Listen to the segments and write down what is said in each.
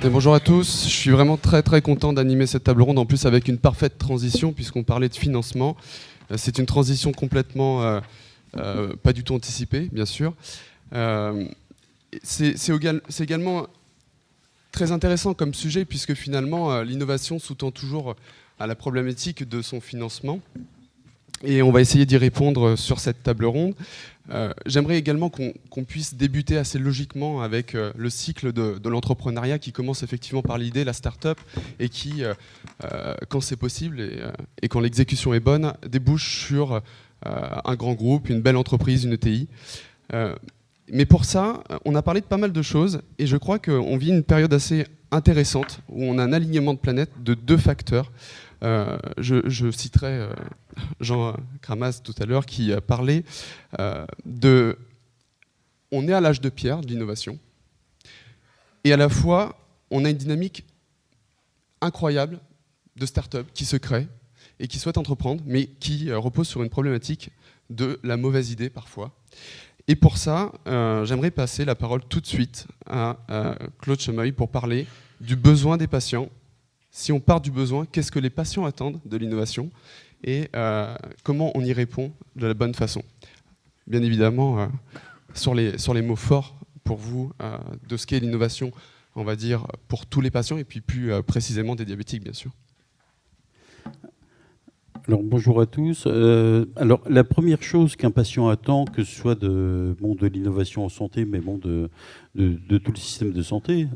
Et bonjour à tous, je suis vraiment très content d'animer cette table ronde, en plus avec une parfaite transition puisqu'on parlait de financement. C'est une transition complètement pas du tout anticipée, bien sûr. C'est également très intéressant comme sujet puisque finalement l'innovation sous-tend toujours à la problématique de son financement. Et on va essayer d'y répondre sur cette table ronde. J'aimerais également qu'on puisse débuter assez logiquement avec le cycle de l'entrepreneuriat qui commence effectivement par l'idée, la start-up, et qui, quand c'est possible et quand l'exécution est bonne, débouche sur un grand groupe, une belle entreprise, une ETI. Mais pour ça, on a parlé de pas mal de choses, et je crois qu'on vit une période assez intéressante, où on a un alignement de planètes de deux facteurs. Je citerai Jean Kramas tout à l'heure qui parlait de... On est à l'âge de pierre de l'innovation et à la fois on a une dynamique incroyable de start-up qui se crée et qui souhaite entreprendre mais qui repose sur une problématique de la mauvaise idée parfois. Et pour ça, j'aimerais passer la parole tout de suite à Claude Chemeuil pour parler du besoin des patients. Si on part du besoin, qu'est-ce que les patients attendent de l'innovation et comment on y répond de la bonne façon. Bien évidemment, sur les mots forts pour vous de ce qu'est l'innovation, on va dire, pour tous les patients et puis plus précisément des diabétiques, bien sûr. Alors, bonjour à tous. Alors, la première chose qu'un patient attend, que ce soit de l'innovation en santé, mais de tout le système de santé,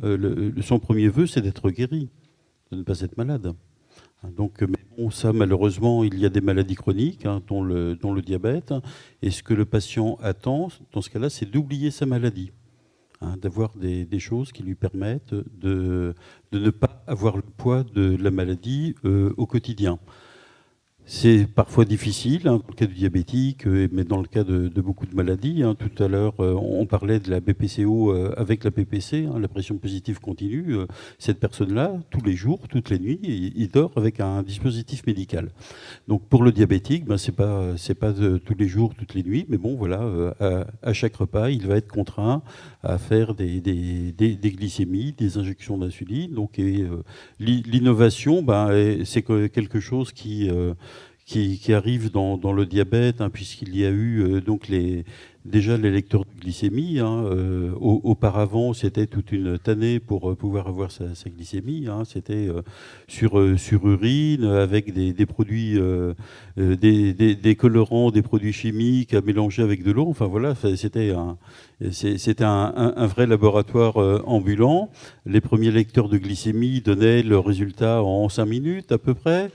son premier vœu, c'est d'être guéri, de ne pas être malade. Donc, mais bon, ça, malheureusement, il y a des maladies chroniques, dont le diabète. Et ce que le patient attend, dans ce cas-là, c'est d'oublier sa maladie, d'avoir des choses qui lui permettent de ne pas avoir le poids de la maladie au quotidien. C'est parfois difficile, dans le cas du diabétique, mais dans le cas de beaucoup de maladies. Tout à l'heure, on parlait de la BPCO avec la PPC, la pression positive continue. Cette personne-là, tous les jours, toutes les nuits, il dort avec un dispositif médical. Donc pour le diabétique, c'est pas tous les jours, toutes les nuits, mais bon, voilà, à chaque repas, il va être contraint à faire des glycémies, des injections d'insuline. Donc l'innovation, c'est quelque chose qui arrive dans le diabète, puisqu'il y a eu déjà les lecteurs de glycémie. Auparavant, c'était toute une tannée pour pouvoir avoir sa glycémie. C'était sur urine, avec des produits, des colorants, des produits chimiques à mélanger avec de l'eau. Enfin voilà, c'était un vrai laboratoire ambulant. Les premiers lecteurs de glycémie donnaient le résultat en 5 minutes à peu près.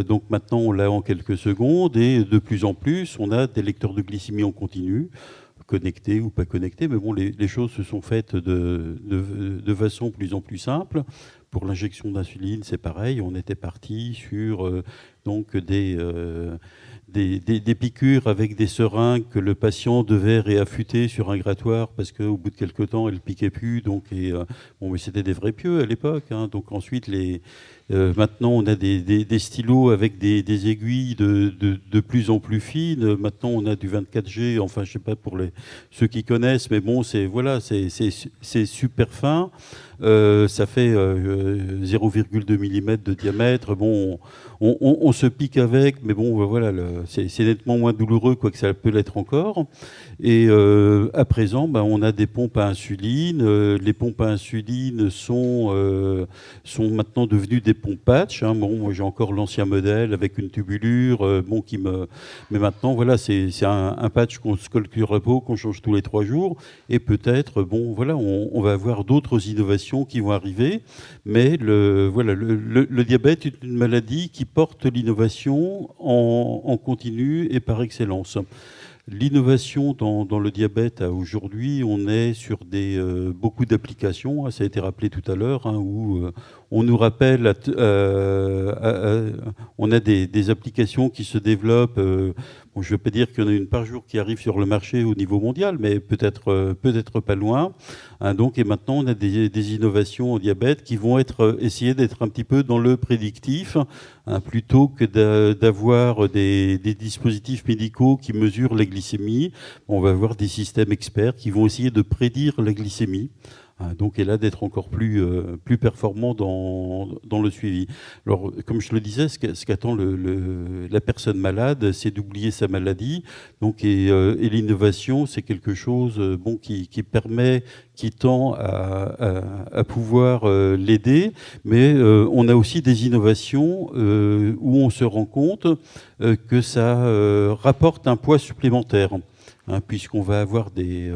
Donc maintenant, on l'a en quelques secondes et de plus en plus, on a des lecteurs de glycémie en continu, connectés ou pas connectés. Mais bon, les choses se sont faites de façon plus en plus simple. Pour l'injection d'insuline, c'est pareil. On était parti sur des piqûres avec des seringues que le patient devait réaffûter sur un grattoir parce qu'au bout de quelques temps, elle ne piquait plus. Mais c'était des vrais pieux à l'époque. Donc ensuite, maintenant, on a des stylos avec des aiguilles de plus en plus fines. Maintenant, on a du 24G. Enfin, je ne sais pas pour ceux qui connaissent, mais bon, c'est super fin. Ça fait 0,2 mm de diamètre. Bon, on se pique avec, mais bon, voilà, c'est nettement moins douloureux, quoique ça peut l'être encore. Et à présent, on a des pompes à insuline. Les pompes à insuline sont maintenant devenues des pompes patch. Moi, j'ai encore l'ancien modèle avec une tubulure, mais maintenant, voilà, c'est un patch qu'on se colle sur la peau, qu'on change tous les 3 jours. Et peut-être, voilà, on va avoir d'autres innovations qui vont arriver. Mais le diabète est une maladie qui porte l'innovation en continu et par excellence. L'innovation dans le diabète, aujourd'hui, on est sur beaucoup d'applications, ça a été rappelé tout à l'heure, où on nous rappelle, on a des applications qui se développent. Je ne veux pas dire qu'il y en a une par jour qui arrive sur le marché au niveau mondial, mais peut-être pas loin. Et maintenant, on a des innovations en diabète qui vont essayer d'être un petit peu dans le prédictif, plutôt que d'avoir des dispositifs médicaux qui mesurent la glycémie. On va avoir des systèmes experts qui vont essayer de prédire la glycémie. Donc, et là, d'être encore plus performant dans le suivi. Alors, comme je le disais, ce qu'attend la personne malade, c'est d'oublier sa maladie. Donc, et l'innovation, c'est quelque chose qui permet, qui tend à pouvoir l'aider. Mais on a aussi des innovations où on se rend compte que ça rapporte un poids supplémentaire. Puisqu'on va avoir des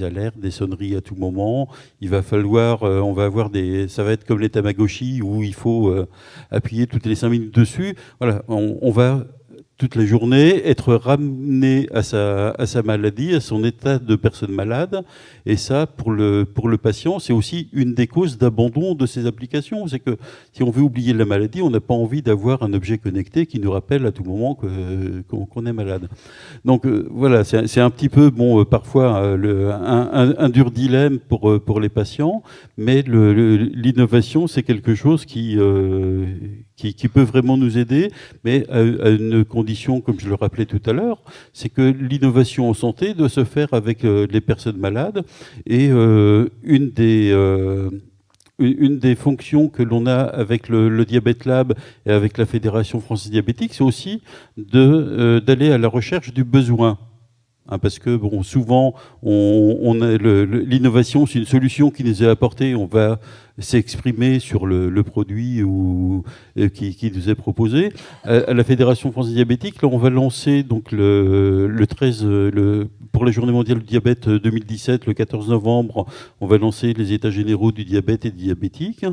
alertes, des sonneries à tout moment. Il va falloir, on va avoir ça va être comme les Tamagotchi où il faut appuyer toutes les 5 minutes dessus. Voilà, on va toute la journée être ramené à sa maladie, à son état de personne malade. Et ça, pour le patient, c'est aussi une des causes d'abandon de ces applications. C'est que si on veut oublier la maladie, on n'a pas envie d'avoir un objet connecté qui nous rappelle à tout moment qu'on est malade. Donc voilà, c'est un petit peu, parfois, un dur dilemme pour les patients, mais l'innovation, c'est quelque chose qui peut vraiment nous aider, mais à une condition, comme je le rappelais tout à l'heure, c'est que l'innovation en santé doit se faire avec les personnes malades. Et une des fonctions que l'on a avec le Diabète Lab et avec la Fédération française diabétique, c'est aussi d'aller à la recherche du besoin. Parce que souvent, l'innovation, c'est une solution qui nous est apportée. On va s'exprimer sur le produit qui nous est proposé. À la Fédération française diabétique, là, on va lancer donc le 13 pour la Journée mondiale du diabète 2017, le 14 novembre, on va lancer les états généraux du diabète et des diabétiques.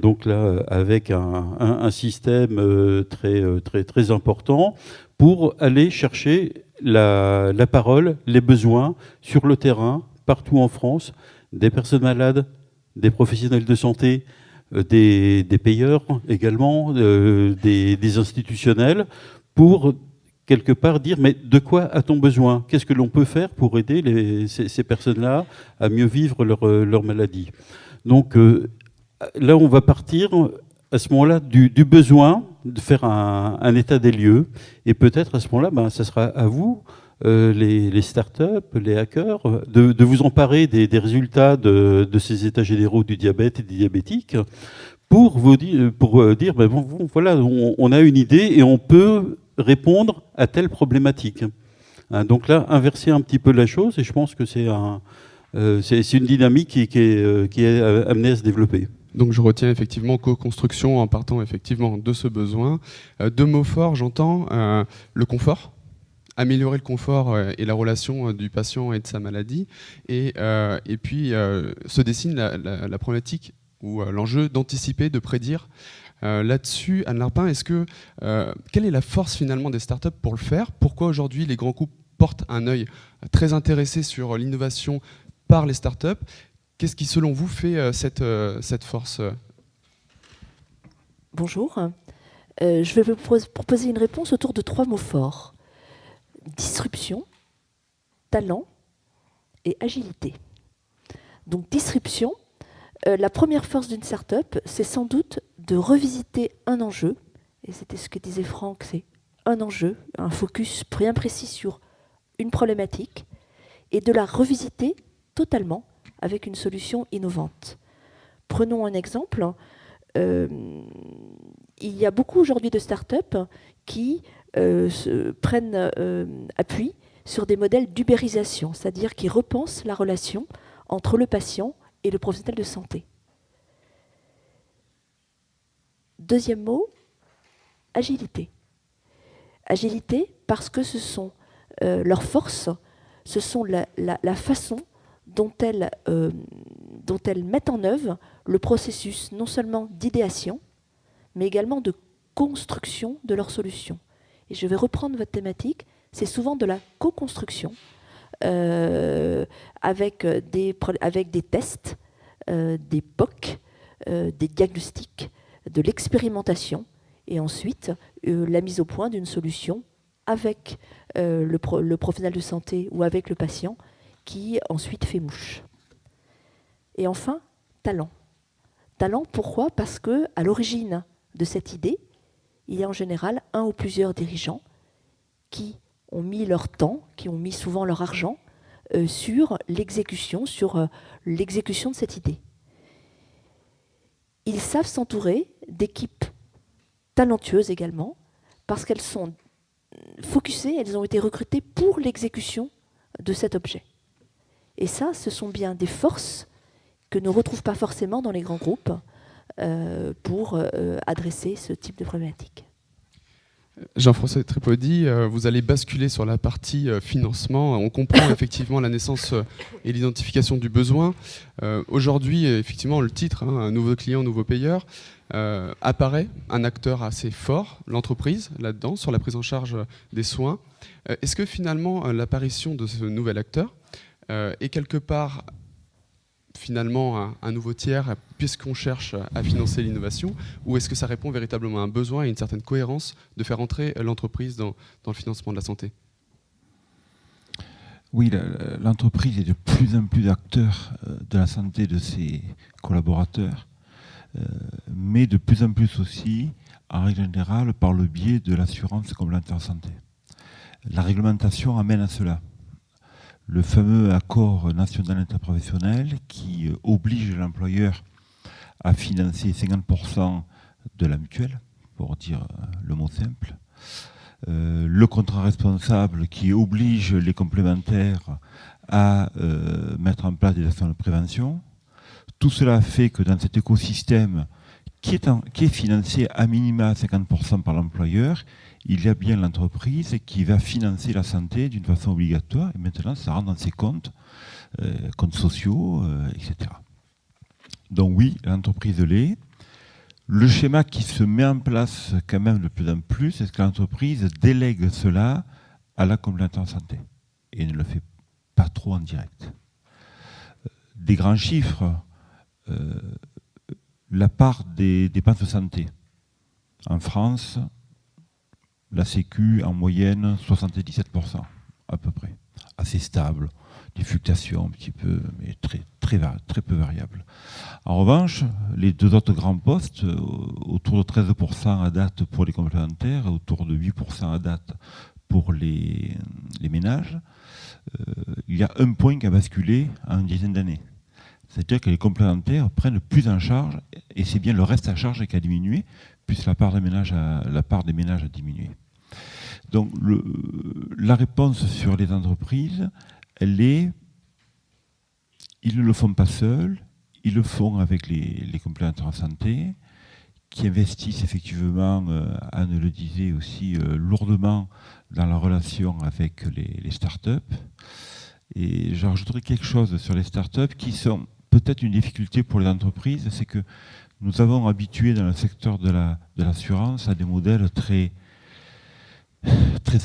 Donc là, avec un système très important pour aller chercher la parole, les besoins sur le terrain, partout en France, des personnes malades, des professionnels de santé, des payeurs également, des institutionnels, pour quelque part dire mais de quoi a-t-on besoin? Qu'est-ce que l'on peut faire pour aider ces personnes-là à mieux vivre leur maladie? Donc là, on va partir à ce moment-là du besoin de faire un état des lieux. Et peut-être à ce moment-là, ça sera à vous, les startups, les hackers, de vous emparer des résultats de ces états généraux du diabète et des diabétiques pour dire, voilà, on a une idée et on peut répondre à telle problématique. Donc là, inverser un petit peu la chose, et je pense que c'est une dynamique qui est amenée à se développer. Donc je retiens effectivement co-construction en partant effectivement de ce besoin. Deux mots forts, j'entends le confort, améliorer le confort et la relation du patient et de sa maladie. Et puis se dessine la problématique ou l'enjeu d'anticiper, de prédire. Là-dessus, Anne Larpin, quelle est la force finalement des startups pour le faire? Pourquoi aujourd'hui les grands groupes portent un œil très intéressé sur l'innovation par les startups? Qu'est-ce qui, selon vous, fait cette force? Bonjour. Je vais vous proposer une réponse autour de 3 mots forts. Disruption, talent et agilité. Donc disruption, la première force d'une start-up, c'est sans doute de revisiter un enjeu, et c'était ce que disait Franck, c'est un enjeu, un focus bien précis sur une problématique, et de la revisiter totalement avec une solution innovante. Prenons un exemple. Il y a beaucoup aujourd'hui de start-up qui prennent appui sur des modèles d'ubérisation, c'est-à-dire qui repensent la relation entre le patient et le professionnel de santé. Deuxième mot, agilité. Agilité parce que ce sont leurs forces, ce sont la façon dont elles mettent en œuvre le processus non seulement d'idéation, mais également de construction de leurs solutions. Et je vais reprendre votre thématique, c'est souvent de la co-construction avec des tests, des POC, des diagnostics, de l'expérimentation, et ensuite la mise au point d'une solution avec le professionnel de santé ou avec le patient, qui ensuite fait mouche. Et enfin, talent. Talent, pourquoi? Parce qu'à l'origine de cette idée, il y a en général un ou plusieurs dirigeants qui ont mis leur temps, qui ont mis souvent leur argent sur l'exécution de cette idée. Ils savent s'entourer d'équipes talentueuses également, parce qu'elles sont focusées, elles ont été recrutées pour l'exécution de cet objet. Et ça, ce sont bien des forces que ne retrouvent pas forcément dans les grands groupes pour adresser ce type de problématique. Jean-François Tripodi, vous allez basculer sur la partie financement. On comprend effectivement la naissance et l'identification du besoin. Aujourd'hui, effectivement, le titre, un nouveau client, nouveau payeur, apparaît un acteur assez fort, l'entreprise, là-dedans, sur la prise en charge des soins. Est-ce que finalement, l'apparition de ce nouvel acteur est quelque part finalement un nouveau tiers puisqu'on cherche à financer l'innovation, ou est-ce que ça répond véritablement à un besoin et une certaine cohérence de faire entrer l'entreprise dans le financement de la santé? Oui, l'entreprise est de plus en plus acteur de la santé de ses collaborateurs, mais de plus en plus aussi, en règle générale, par le biais de l'assurance complémentaire santé. La réglementation amène à cela. Le fameux accord national interprofessionnel qui oblige l'employeur à financer 50% de la mutuelle, pour dire le mot simple. Le contrat responsable qui oblige les complémentaires à mettre en place des actions de prévention. Tout cela fait que dans cet écosystème qui est financé à minima à 50% par l'employeur, il y a bien l'entreprise qui va financer la santé d'une façon obligatoire, et maintenant ça rentre dans ses comptes, comptes sociaux, etc. Donc oui, l'entreprise l'est. Le schéma qui se met en place quand même de plus en plus, c'est que l'entreprise délègue cela à la complémentaire santé, et ne le fait pas trop en direct. Des grands chiffres, la part des dépenses de santé. En France, la Sécu, en moyenne, 77%, à peu près. Assez stable, des fluctuations un petit peu, mais très peu variables. En revanche, les deux autres grands postes, autour de 13% à date pour les complémentaires, et autour de 8% à date pour les ménages, il y a un point qui a basculé en une dizaine d'années. C'est-à-dire que les complémentaires prennent plus en charge, et c'est bien le reste à charge qui a diminué, puisque la part des ménages a diminué. Donc la réponse sur les entreprises, elle est, ils ne le font pas seuls, ils le font avec les complémentaires en santé, qui investissent effectivement, Anne le disait aussi, lourdement dans la relation avec les startups. Et je rajouterai quelque chose sur les startups qui sont peut-être une difficulté pour les entreprises, c'est que nous avons habitué dans le secteur de l'assurance à des modèles très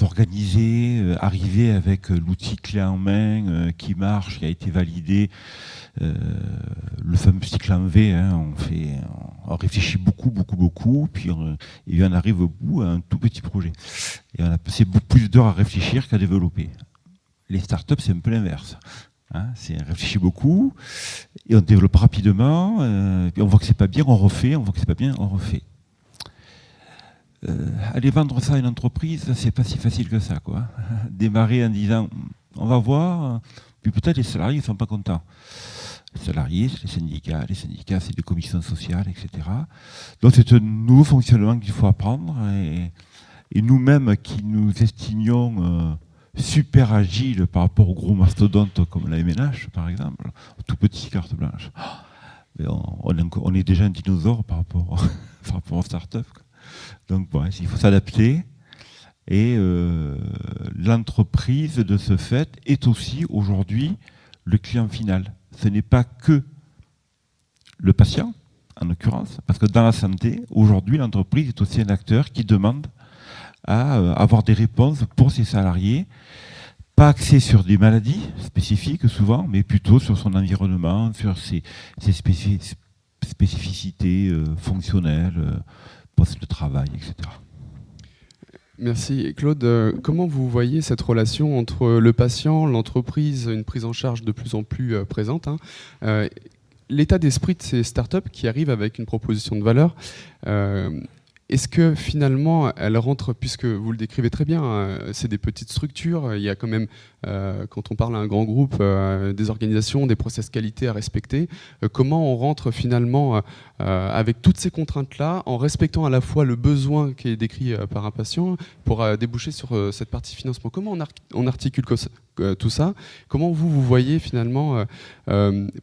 organisés, arrivés avec l'outil clé en main qui marche, qui a été validé, le fameux cycle en V, on réfléchit beaucoup, puis on arrive au bout à un tout petit projet. Et on a passé beaucoup plus d'heures à réfléchir qu'à développer. Les startups, c'est un peu l'inverse. On réfléchit beaucoup et on développe rapidement. Puis on voit que c'est pas bien, on refait. On voit que c'est pas bien, on refait. Aller vendre ça à une entreprise, c'est pas si facile que ça, quoi. Démarrer en disant, on va voir. Puis peut-être les salariés ne sont pas contents. Les salariés, c'est les syndicats, c'est les commissions sociales, etc. Donc c'est un nouveau fonctionnement qu'il faut apprendre. Et nous-mêmes qui nous estimions super agile par rapport aux gros mastodontes comme la MNH, par exemple, tout petit carte blanche. Mais on est déjà un dinosaure par rapport aux startups. Donc bon, il faut s'adapter. Et l'entreprise, de ce fait, est aussi aujourd'hui le client final. Ce n'est pas que le patient, en l'occurrence, parce que dans la santé, aujourd'hui, l'entreprise est aussi un acteur qui demande à avoir des réponses pour ses salariés, pas axées sur des maladies spécifiques souvent, mais plutôt sur son environnement, sur ses spécificités fonctionnelles, poste de travail, etc. Merci. Claude, comment vous voyez cette relation entre le patient, l'entreprise, une prise en charge de plus en plus présente, l'état d'esprit de ces startups qui arrivent avec une proposition de valeur est-ce que finalement, elle rentre, puisque vous le décrivez très bien, c'est des petites structures, il y a quand même, quand on parle à un grand groupe, des organisations, des process qualité à respecter, comment on rentre finalement avec toutes ces contraintes-là, en respectant à la fois le besoin qui est décrit par un patient, pour déboucher sur cette partie financement. Comment on articule tout ça? Comment vous voyez finalement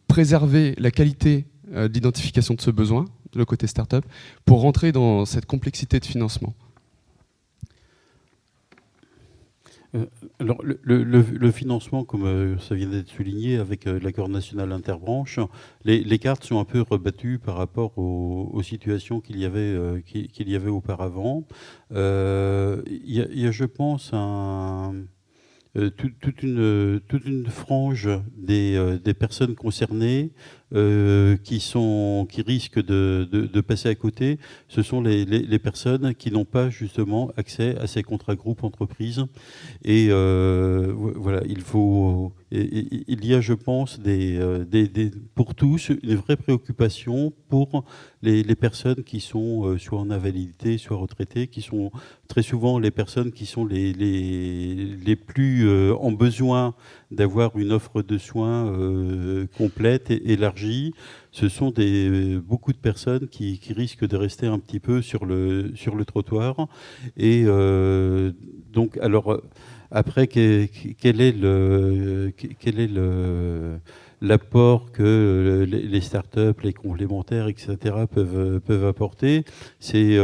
préserver la qualité d'identification de ce besoin, le côté start-up, pour rentrer dans cette complexité de financement? Alors, le financement, comme ça vient d'être souligné, avec l'accord national interbranche, les cartes sont un peu rebattues par rapport aux situations qu'il y avait auparavant. Il y a, je pense, toute une frange des personnes concernées qui risquent de passer à côté. Ce sont les personnes qui n'ont pas justement accès à ces contrats groupes entreprises. Et voilà, il y a, je pense, pour tous, une vraie préoccupation pour les personnes qui sont soit en invalidité, soit retraitées, qui sont très souvent les personnes qui sont les plus en besoin d'avoir une offre de soins complète et élargie. Ce sont beaucoup de personnes qui risquent de rester un petit peu sur le trottoir. Et donc, alors, après, quel est l'apport que les startups, les complémentaires, etc. peuvent apporter? C'est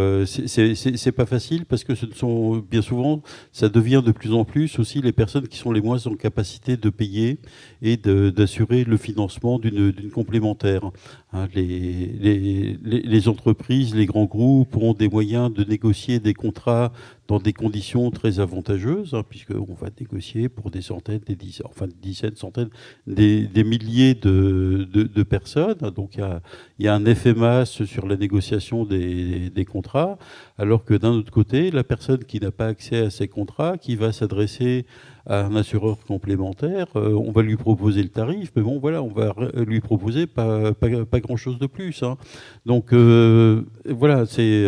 pas facile, parce que ce sont bien souvent, ça devient de plus en plus aussi les personnes qui sont les moins en capacité de payer et d'assurer le financement d'une complémentaire. Hein, les entreprises, les grands groupes ont des moyens de négocier des contrats dans des conditions très avantageuses, hein, puisqu'on va négocier pour des centaines, des dizaines, centaines, des milliers de personnes. Donc il y a un effet masse sur la négociation des contrats, alors que d'un autre côté, la personne qui n'a pas accès à ces contrats, qui va s'adresser à un assureur complémentaire, on va lui proposer le tarif, mais bon, voilà, on va lui proposer pas grand-chose de plus. Hein. Donc voilà, c'est...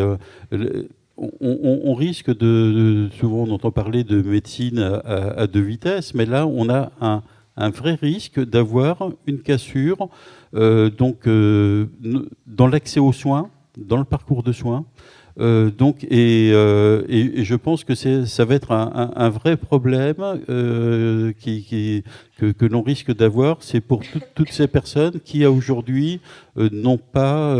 on risque souvent on entend parler de médecine à deux vitesses, mais là on a un vrai risque d'avoir une cassure dans l'accès aux soins, dans le parcours de soins. Et je pense que ça va être un vrai problème que l'on risque d'avoir. C'est pour toutes ces personnes qui aujourd'hui n'ont pas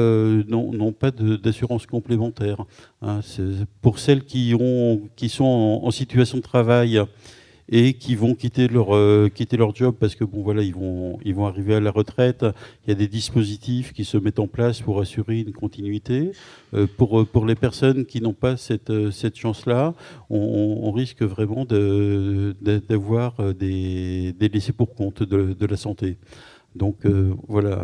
d'assurance complémentaire. Hein, pour celles qui sont en situation de travail et qui vont quitter leur job parce que bon voilà, ils vont arriver à la retraite. Il y a des dispositifs qui se mettent en place pour assurer une continuité. Pour les personnes qui n'ont pas cette chance-là, on risque vraiment d'avoir des laissés pour compte de la santé. Donc voilà.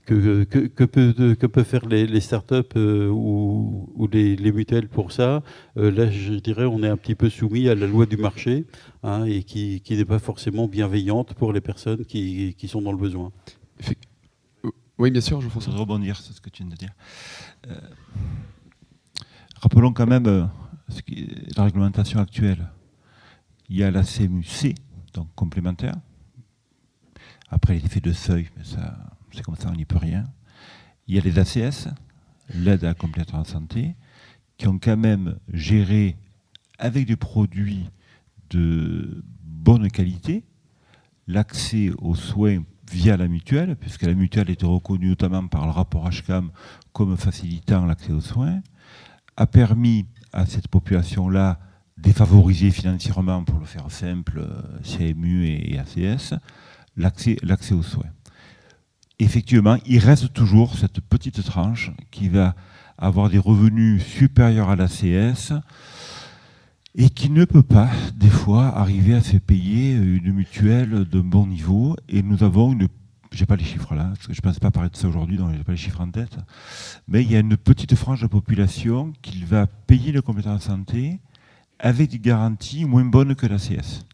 Que peuvent faire les startups ou les mutuelles pour ça? Là, je dirais, on est un petit peu soumis à la loi du marché, hein, et qui n'est pas forcément bienveillante pour les personnes qui sont dans le besoin. Oui, bien sûr, je pense. Je voudrais rebondir sur ce que tu viens de dire. Rappelons quand même la réglementation actuelle. Il y a la CMU-C, donc complémentaire. Après, les effets de seuil, mais ça... c'est comme ça, on n'y peut rien. Il y a les ACS, l'aide à la complémentaire en santé, qui ont quand même géré avec des produits de bonne qualité l'accès aux soins via la mutuelle, puisque la mutuelle était reconnue notamment par le rapport HCAM comme facilitant l'accès aux soins, a permis à cette population-là défavorisée financièrement, pour le faire simple, CMU et ACS, l'accès aux soins. Effectivement, il reste toujours cette petite tranche qui va avoir des revenus supérieurs à l'ACS et qui ne peut pas, des fois, arriver à se payer une mutuelle de bon niveau. Et nous avons je n'ai pas les chiffres là, parce que je ne pense pas parler de ça aujourd'hui, donc je n'ai pas les chiffres en tête, mais il y a une petite frange de population qui va payer le complément de santé avec des garanties moins bonnes que l'ACS.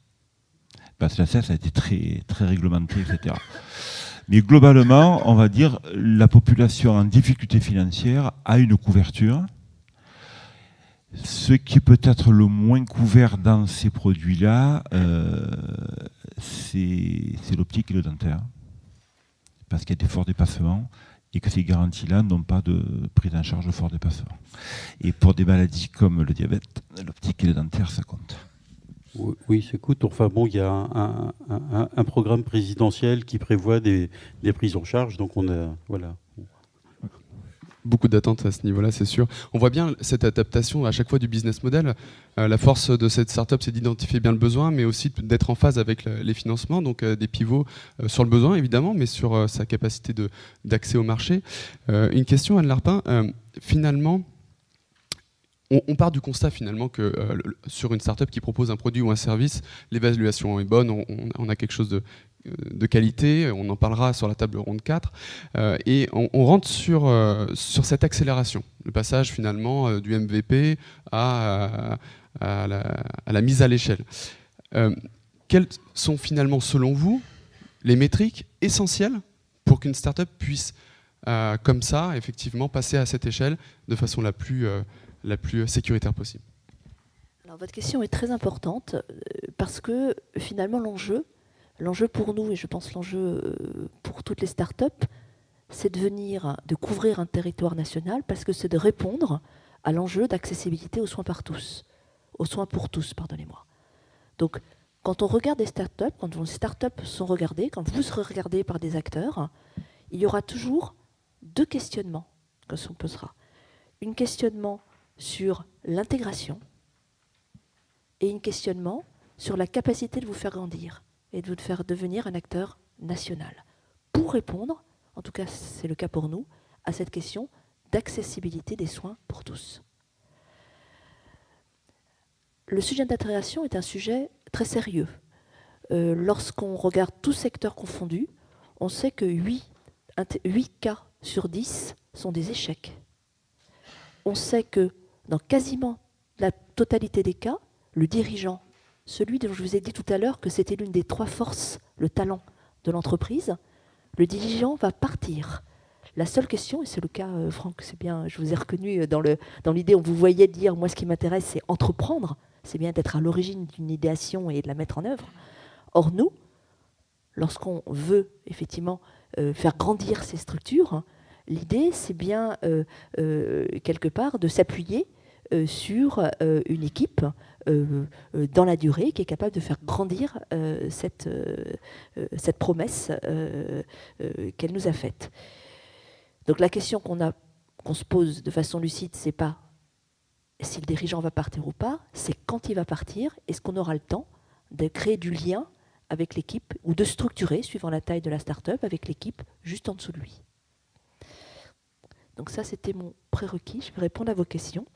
Parce que l'ACS a été très, très réglementé, etc. Mais globalement, on va dire, la population en difficulté financière a une couverture Ce qui peut être le moins couvert dans ces produits-là, c'est l'optique et le dentaire. Parce qu'il y a des forts dépassements et que ces garanties-là n'ont pas de prise en charge de forts dépassements. Et pour des maladies comme le diabète, l'optique et le dentaire, ça compte. Oui, ça coûte. Enfin bon, il y a un programme présidentiel qui prévoit des prises en charge, donc on a, voilà. Beaucoup d'attentes à ce niveau-là, c'est sûr. On voit bien cette adaptation à chaque fois du business model. La force de cette startup, c'est d'identifier bien le besoin, mais aussi d'être en phase avec les financements, donc des pivots sur le besoin évidemment, mais sur sa capacité d'accès au marché. Une question, Anne Larpin. Finalement, on part du constat finalement que sur une startup qui propose un produit ou un service, l'évaluation est bonne, on a quelque chose de qualité, on en parlera sur la table ronde 4, et on rentre sur cette accélération, le passage finalement du MVP à la mise à l'échelle. Quelles sont finalement, selon vous, les métriques essentielles pour qu'une startup puisse, comme ça, effectivement, passer à cette échelle de façon la plus sécuritaire possible? Alors, votre question est très importante parce que finalement l'enjeu pour nous, et je pense l'enjeu pour toutes les startups, c'est de couvrir un territoire national parce que c'est de répondre à l'enjeu d'accessibilité aux soins pour tous, pardonnez-moi. Donc, quand on regarde des startups, quand les startups sont regardées, quand vous serez regardés par des acteurs, il y aura toujours deux questionnements que l'on posera. Un questionnement sur l'intégration et un questionnement sur la capacité de vous faire grandir et de vous faire devenir un acteur national. Pour répondre, en tout cas c'est le cas pour nous, à cette question d'accessibilité des soins pour tous. Le sujet d'intégration est un sujet très sérieux. Lorsqu'on regarde tous secteurs confondus, on sait que 8 cas sur 10 sont des échecs. On sait que dans quasiment la totalité des cas, le dirigeant, celui dont je vous ai dit tout à l'heure que c'était l'une des 3 forces, le talent de l'entreprise, le dirigeant va partir. La seule question, et c'est le cas, Franck, c'est bien, je vous ai reconnu dans l'idée, on vous voyait dire, moi ce qui m'intéresse c'est entreprendre, c'est bien d'être à l'origine d'une idéation et de la mettre en œuvre. Or nous, lorsqu'on veut effectivement faire grandir ces structures, l'idée c'est bien quelque part de s'appuyer sur une équipe dans la durée qui est capable de faire grandir cette promesse qu'elle nous a faite. Donc la question qu'on se pose de façon lucide, c'est pas si le dirigeant va partir ou pas, c'est quand il va partir, est-ce qu'on aura le temps de créer du lien avec l'équipe ou de structurer, suivant la taille de la start-up, avec l'équipe juste en dessous de lui. Donc ça, c'était mon prérequis. Je vais répondre à vos questions.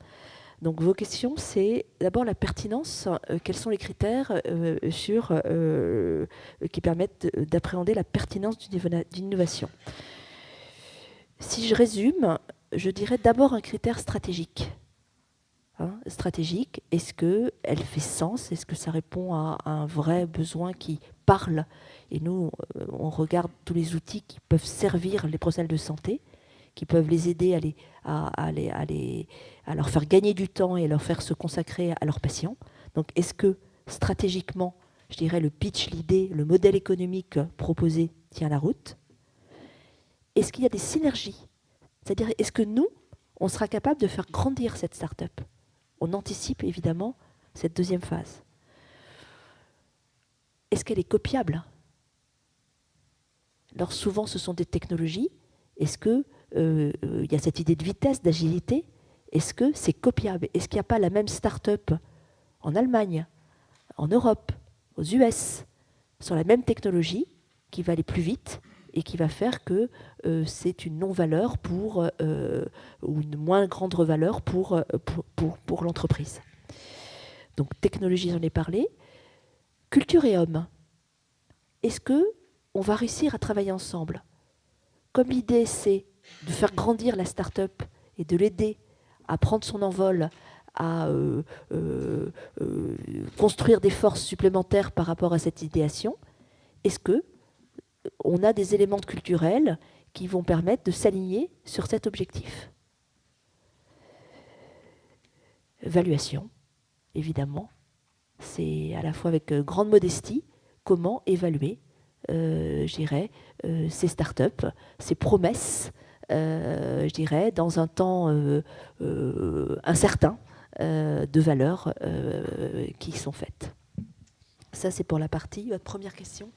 Donc vos questions, c'est d'abord la pertinence. Quels sont les critères qui permettent d'appréhender la pertinence d'une innovation? Si je résume, je dirais d'abord un critère stratégique. Stratégique, est-ce qu'elle fait sens? Est-ce que ça répond à un vrai besoin qui parle? Et nous, on regarde tous les outils qui peuvent servir les professionnels de santé, qui peuvent les aider à leur faire gagner du temps et à leur faire se consacrer à leurs patients. Donc, est-ce que stratégiquement, je dirais, le pitch, l'idée, le modèle économique proposé tient la route? Est-ce qu'il y a des synergies? C'est-à-dire, est-ce que nous, on sera capable de faire grandir cette start-up? On anticipe évidemment cette deuxième phase. Est-ce qu'elle est copiable? Alors souvent, ce sont des technologies. Est-ce qu'il y a cette idée de vitesse, d'agilité? Est-ce que c'est copiable? Est-ce qu'il n'y a pas la même start-up en Allemagne, en Europe, aux US, sur la même technologie qui va aller plus vite et qui va faire que c'est une non-valeur ou une moins grande valeur pour l'entreprise. Donc technologie, j'en ai parlé. Culture et hommes. Est-ce qu'on va réussir à travailler ensemble? Comme l'idée, c'est de faire grandir la start-up et de l'aider à prendre son envol, à construire des forces supplémentaires par rapport à cette idéation, est-ce qu'on a des éléments culturels qui vont permettre de s'aligner sur cet objectif? Évaluation, évidemment. C'est à la fois avec grande modestie comment évaluer, je dirais, ces startups, ces promesses, je dirais, dans un temps incertain de valeurs qui sont faites. Ça, c'est pour la partie, votre première question,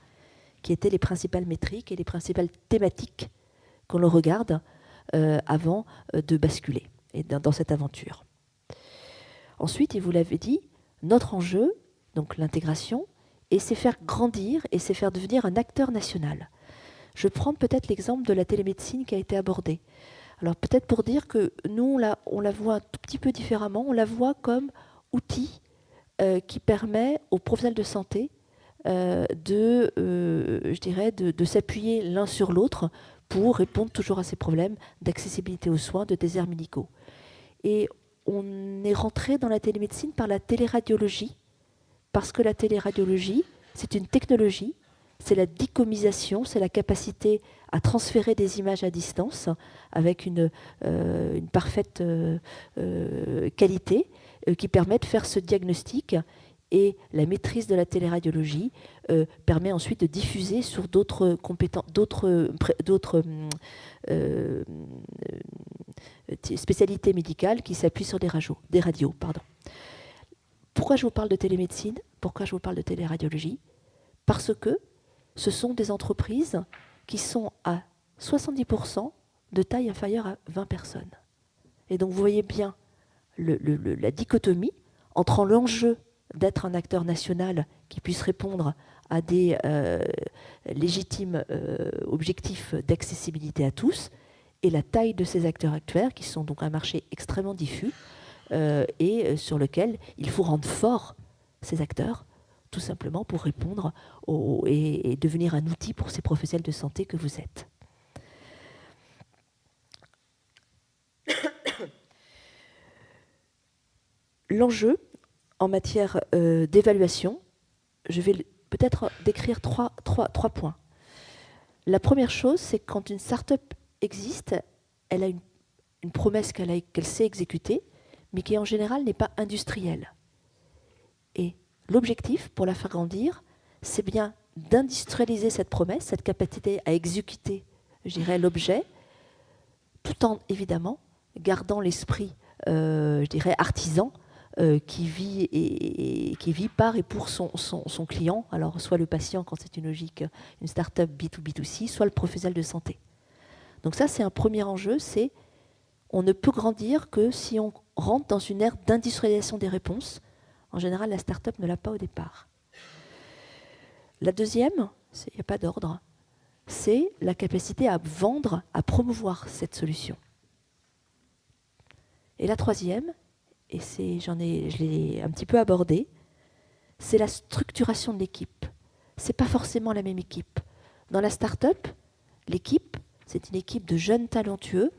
qui était les principales métriques et les principales thématiques qu'on le regarde avant de basculer et dans cette aventure. Ensuite, et vous l'avez dit, notre enjeu, donc l'intégration, et c'est faire grandir et c'est faire devenir un acteur national. Je prends peut-être l'exemple de la télémédecine qui a été abordée. Alors peut-être pour dire que nous, on la voit un tout petit peu différemment, on la voit comme outil qui permet aux professionnels de santé de s'appuyer l'un sur l'autre pour répondre toujours à ces problèmes d'accessibilité aux soins, de déserts médicaux. Et on est rentré dans la télémédecine par la téléradiologie, parce que la téléradiologie, c'est une technologie, c'est la dichomisation, c'est la capacité à transférer des images à distance avec une parfaite qualité qui permet de faire ce diagnostic. Et la maîtrise de la téléradiologie permet ensuite de diffuser sur d'autres spécialités médicales qui s'appuient sur des radios. Pourquoi je vous parle de télémédecine? Pourquoi je vous parle de téléradiologie? Parce que ce sont des entreprises qui sont à 70% de taille inférieure à 20 personnes. Et donc vous voyez bien la dichotomie entre l'enjeu d'être un acteur national qui puisse répondre à des légitimes objectifs d'accessibilité à tous et la taille de ces acteurs actuels qui sont donc un marché extrêmement diffus et sur lequel il faut rendre fort ces acteurs tout simplement pour répondre et devenir un outil pour ces professionnels de santé que vous êtes. L'enjeu en matière d'évaluation, je vais peut-être décrire trois points. La première chose, c'est que quand une start-up existe, elle a une promesse qu'elle sait exécuter, mais qui en général n'est pas industrielle. Et l'objectif pour la faire grandir, c'est bien d'industrialiser cette promesse, cette capacité à exécuter, je dirais, l'objet, tout en évidemment gardant l'esprit, je dirais, artisan, qui vit par et pour son client, alors soit le patient quand c'est une logique, une start-up B2B2C, soit le professionnel de santé. Donc ça, c'est un premier enjeu, c'est on ne peut grandir que si on rentre dans une ère d'industrialisation des réponses. En général, la start-up ne l'a pas au départ. La deuxième, il n'y a pas d'ordre, c'est la capacité à vendre, à promouvoir cette solution. Et la troisième, et je l'ai un petit peu abordé, c'est la structuration de l'équipe. Ce n'est pas forcément la même équipe. Dans la start-up, l'équipe, c'est une équipe de jeunes talentueux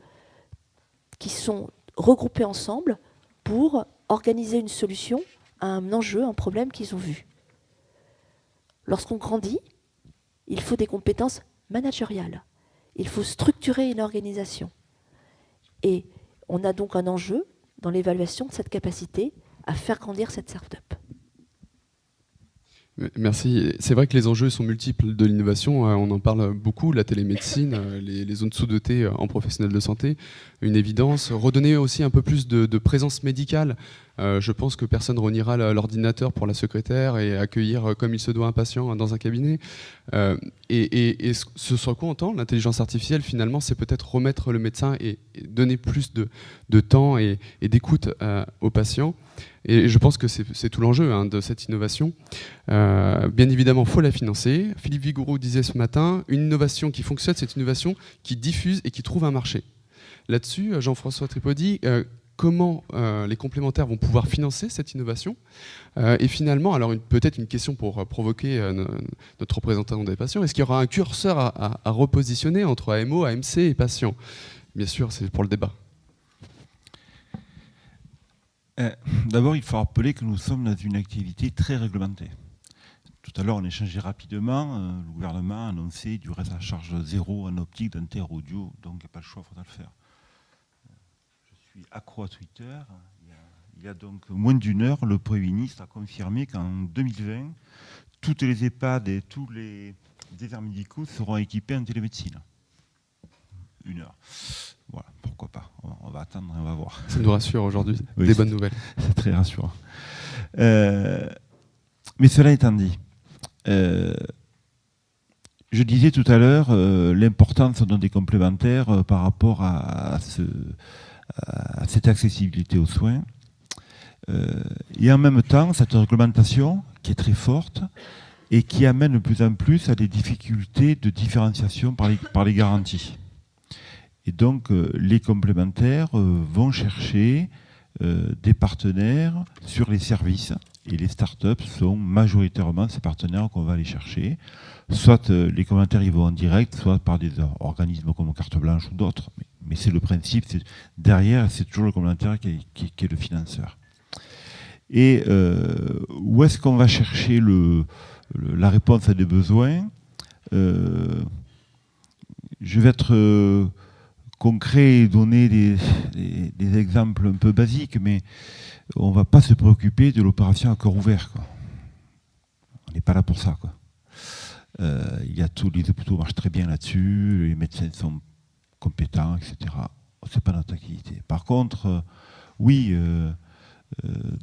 qui sont regroupés ensemble pour organiser une solution à un enjeu, un problème qu'ils ont vu. Lorsqu'on grandit, il faut des compétences managériales. Il faut structurer une organisation. Et on a donc un enjeu dans l'évaluation de cette capacité à faire grandir cette start-up. Merci. C'est vrai que les enjeux sont multiples de l'innovation. On en parle beaucoup, la télémédecine, les zones sous-dotées en professionnels de santé, une évidence. Redonner aussi un peu plus de présence médicale. Je pense que personne reniera l'ordinateur pour la secrétaire et accueillir comme il se doit un patient dans un cabinet. Et ce sur quoi on tend, l'intelligence artificielle, finalement, c'est peut-être remettre le médecin et donner plus de temps et d'écoute aux patients. Et je pense que c'est tout l'enjeu de cette innovation. Bien évidemment, il faut la financer. Philippe Vigouroux disait ce matin, une innovation qui fonctionne, c'est une innovation qui diffuse et qui trouve un marché. Là-dessus, Jean-François Tripodi, comment les complémentaires vont pouvoir financer cette innovation et finalement, alors peut-être une question pour provoquer notre représentant des patients, est-ce qu'il y aura un curseur à repositionner entre AMO, AMC et patients? Bien sûr, c'est pour le débat. D'abord, il faut rappeler que nous sommes dans une activité très réglementée. Tout à l'heure, on échangeait rapidement. Le gouvernement a annoncé du reste à charge zéro en optique, dentaire, audio, donc il n'y a pas le choix, il faudra le faire. Je suis accro à Twitter. Il y a donc moins d'une heure, le Premier ministre a confirmé qu'en 2020, toutes les EHPAD et tous les déserts médicaux seront équipés en télémédecine. 1 heure. Voilà, pourquoi pas. On va attendre et on va voir. Ça nous rassure aujourd'hui. Oui, Des bonnes nouvelles. C'est très rassurant. Mais cela étant dit, je disais tout à l'heure l'importance des complémentaires par rapport à cette accessibilité aux soins. Et en même temps, cette réglementation qui est très forte et qui amène de plus en plus à des difficultés de différenciation par les garanties. Et donc, les complémentaires vont chercher des partenaires sur les services. Et les startups sont majoritairement ces partenaires qu'on va aller chercher. Soit les complémentaires ils vont en direct, soit par des organismes comme Carte Blanche ou d'autres. Mais c'est le principe. Derrière, c'est toujours le complémentaire qui est le financeur. Et où est-ce qu'on va chercher la réponse à des besoins? Je vais être concret et donner des exemples un peu basiques, mais on ne va pas se préoccuper de l'opération à cœur ouvert, quoi. On n'est pas là pour ça, quoi. Il y a tous les hôpitaux marchent très bien là-dessus, les médecins sont compétents, etc. C'est pas notre activité. Par contre, oui,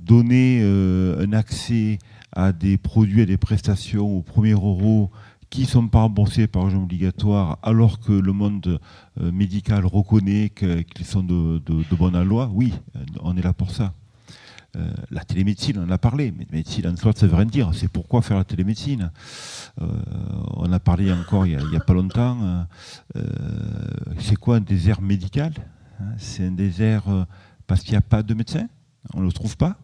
donner un accès à des produits, à des prestations au premier euro qui ne sont pas remboursés par régime obligatoire, alors que le monde médical reconnaît qu'ils sont de bonne loi, oui, on est là pour ça. La télémédecine, on en a parlé, mais la médecine en soi, ça ne veut rien dire. C'est pourquoi faire la télémédecine. On a parlé encore il n'y a pas longtemps. C'est quoi un désert médical? C'est un désert parce qu'il n'y a pas de médecin? On ne le trouve pas?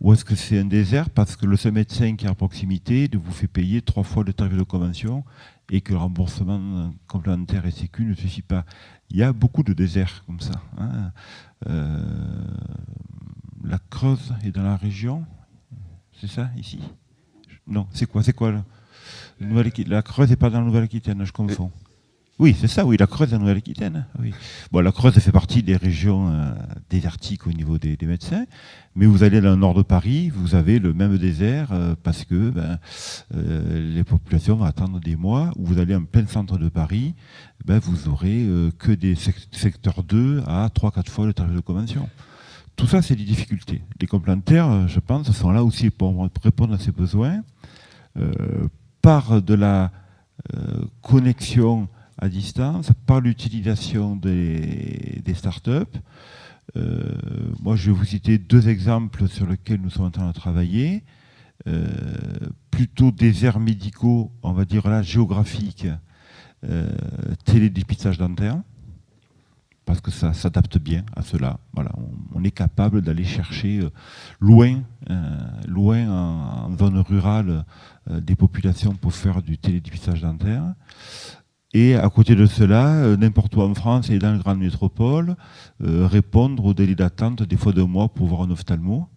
Ou est-ce que c'est un désert parce que le seul médecin qui est à proximité vous fait payer 3 fois le tarif de convention et que le remboursement complémentaire et sécu ne suffit pas? Il y a beaucoup de déserts comme ça. Hein. La Creuse est dans la région, c'est ça, ici? Non, c'est quoi la Creuse n'est pas dans la Nouvelle-Aquitaine, je confonds. Oui, c'est ça, oui, la Creuse est en Nouvelle-Aquitaine. Oui. Bon, la Creuse fait partie des régions désertiques au niveau des médecins, mais vous allez dans le nord de Paris, vous avez le même désert parce que les populations vont attendre des mois. Ou vous allez en plein centre de Paris, vous aurez que des secteurs 2 à 3-4 fois le tarif de convention. Tout ça, c'est des difficultés. Les complémentaires, je pense, sont là aussi pour répondre à ces besoins par de la connexion à distance, par l'utilisation des startups. Moi, je vais vous citer 2 exemples sur lesquels nous sommes en train de travailler. Plutôt des aires médicaux, on va dire là, géographiques, télédépistage dentaire, parce que ça s'adapte bien à cela. Voilà, on est capable d'aller chercher loin en zone rurale des populations pour faire du télédépistage dentaire. Et à côté de cela, n'importe où en France et dans les grandes métropoles, répondre aux délais d'attente des fois de mois pour voir un ophtalmo.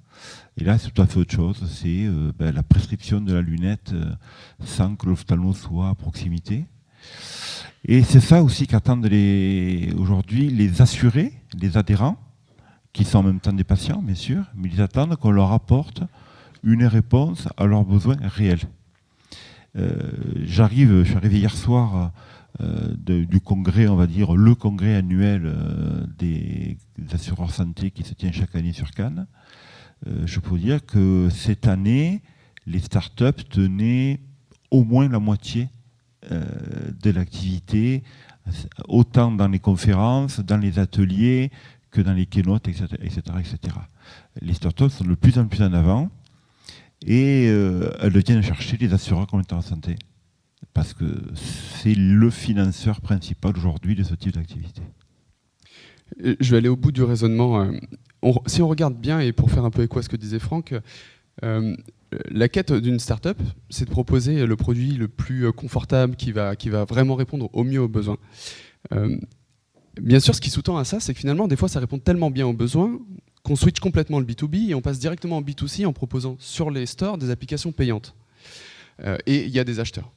Et là, c'est tout à fait autre chose. C'est la prescription de la lunette sans que l'ophtalmo soit à proximité. Et c'est ça aussi qu'attendent aujourd'hui les assurés, les adhérents, qui sont en même temps des patients, bien sûr, mais ils attendent qu'on leur apporte une réponse à leurs besoins réels. Je suis arrivé hier soir du congrès, on va dire, le congrès annuel des assureurs santé qui se tient chaque année sur Cannes. Je peux vous dire que cette année, les startups tenaient au moins la moitié de l'activité, autant dans les conférences, dans les ateliers, que dans les keynotes, etc., etc. Les startups sont de plus en plus en avant et elles viennent chercher les assureurs complémentaires en santé parce que c'est le financeur principal aujourd'hui de ce type d'activité. Je vais aller au bout du raisonnement. Si on regarde bien, et pour faire un peu écho à ce que disait Franck, la quête d'une start-up, c'est de proposer le produit le plus confortable qui va vraiment répondre au mieux aux besoins. Bien sûr, ce qui sous-tend à ça, c'est que finalement, des fois, ça répond tellement bien aux besoins qu'on switch complètement le B2B et on passe directement en B2C en proposant sur les stores des applications payantes. Et il y a des acheteurs.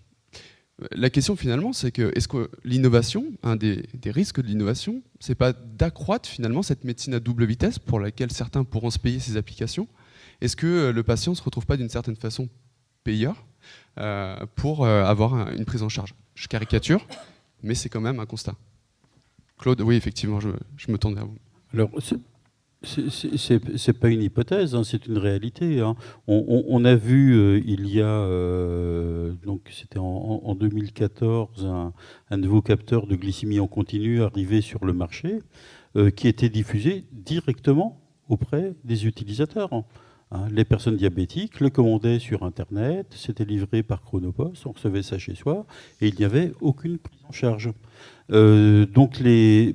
La question finalement, c'est que est-ce que l'innovation, un des risques de l'innovation, c'est pas d'accroître finalement cette médecine à double vitesse pour laquelle certains pourront se payer ces applications? Est-ce que le patient ne se retrouve pas d'une certaine façon payeur pour avoir une prise en charge? Je caricature, mais c'est quand même un constat. Claude, oui, effectivement, je me tourne vers vous. Alors, c'est pas une hypothèse, hein, c'est une réalité. Hein. On a vu il y a donc c'était en 2014 un nouveau capteur de glycémie en continu arrivé sur le marché qui était diffusé directement auprès des utilisateurs. Hein, les personnes diabétiques le commandaient sur Internet, c'était livré par Chronopost, on recevait ça chez soi, et il n'y avait aucune prise en charge. Donc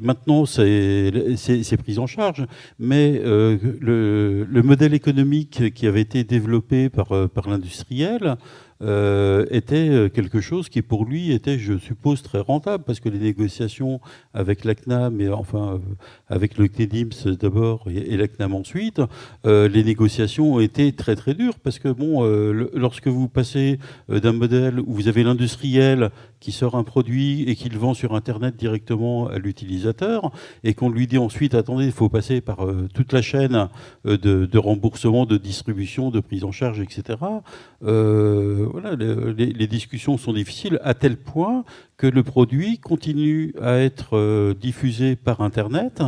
maintenant, c'est pris en charge, mais le modèle économique qui avait été développé par l'industriel était quelque chose qui, pour lui, était, je suppose, très rentable, parce que les négociations avec la CNAM, et enfin avec le CNEDIMS d'abord et la CNAM ensuite, les négociations ont été très très dures, parce que bon, lorsque vous passez d'un modèle où vous avez l'industriel qui sort un produit et qui le vend sur Internet directement à l'utilisateur, et qu'on lui dit ensuite, attendez, il faut passer par toute la chaîne de remboursement, de distribution, de prise en charge, etc. Voilà, les discussions sont difficiles à tel point que le produit continue à être diffusé par Internet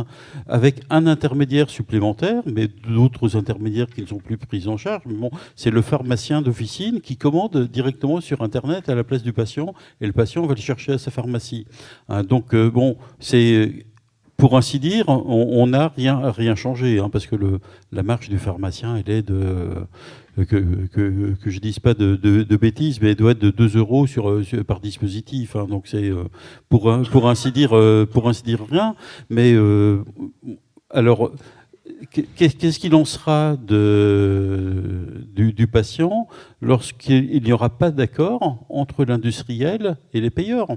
avec un intermédiaire supplémentaire, mais d'autres intermédiaires qui ne sont plus pris en charge. Mais bon, c'est le pharmacien d'officine qui commande directement sur Internet à la place du patient, et le patient va le chercher à sa pharmacie. Hein, donc, bon, c'est... Pour ainsi dire, on n'a rien changé, hein, parce que la marge du pharmacien, elle est de... Que je dise pas de bêtises, mais elle doit être de 2 € par dispositif. Hein, donc c'est pour ainsi dire rien. Mais alors, qu'est-ce qu'il en sera du patient lorsqu'il n'y aura pas d'accord entre l'industriel et les payeurs?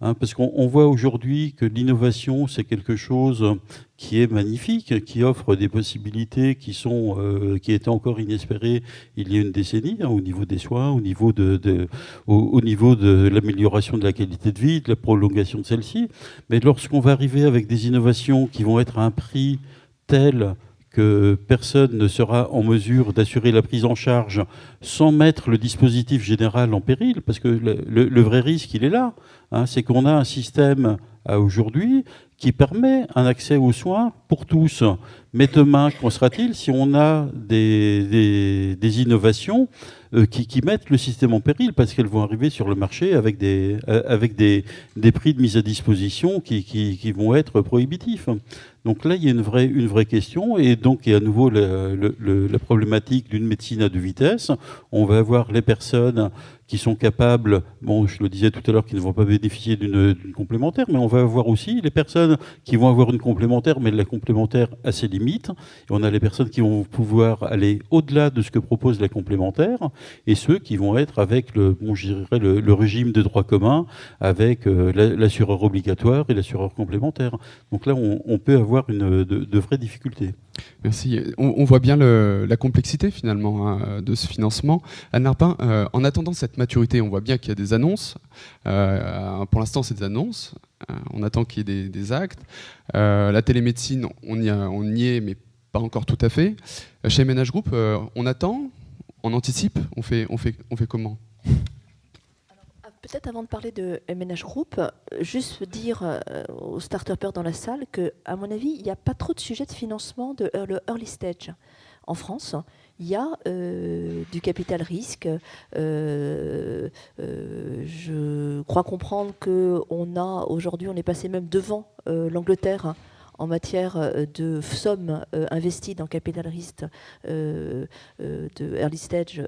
Hein, parce qu'on voit aujourd'hui que l'innovation, c'est quelque chose qui est magnifique, qui offre des possibilités qui étaient encore inespérées il y a une décennie, hein, au niveau des soins, au niveau de l'amélioration de la qualité de vie, de la prolongation de celle-ci. Mais lorsqu'on va arriver avec des innovations qui vont être à un prix tel que personne ne sera en mesure d'assurer la prise en charge sans mettre le dispositif général en péril, parce que le vrai risque, il est là. Hein, c'est qu'on a un système aujourd'hui qui permet un accès aux soins pour tous. Mais demain, qu'en sera-t-il si on a des innovations qui mettent le système en péril, parce qu'elles vont arriver sur le marché avec des prix de mise à disposition qui vont être prohibitifs. Donc là, il y a une vraie question, et donc il y a à nouveau la problématique d'une médecine à deux vitesses. On va avoir les personnes qui sont capables, bon, je le disais tout à l'heure, qui ne vont pas bénéficier d'une complémentaire, mais on va avoir aussi les personnes qui vont avoir une complémentaire, mais la complémentaire a ses limites. Et on a les personnes qui vont pouvoir aller au-delà de ce que propose la complémentaire, et ceux qui vont être avec le régime de droit commun, avec l'assureur obligatoire et l'assureur complémentaire. Donc là, on peut avoir de vraies difficultés. Merci. On voit bien la complexité finalement, hein, de ce financement. Anne Larpin, en attendant cette maturité, on voit bien qu'il y a des annonces. Pour l'instant, c'est des annonces. On attend qu'il y ait des actes. La télémédecine, on y est, mais pas encore tout à fait. Chez MNH Group, on attend, on anticipe, on fait comment ? Peut-être avant de parler de MNH Group, juste dire aux start-upers dans la salle qu'à mon avis, il n'y a pas trop de sujets de financement de le early stage. En France, il y a du capital risque. Je crois comprendre qu'aujourd'hui, on est passé même devant l'Angleterre en matière de sommes investies dans capital risque de early stage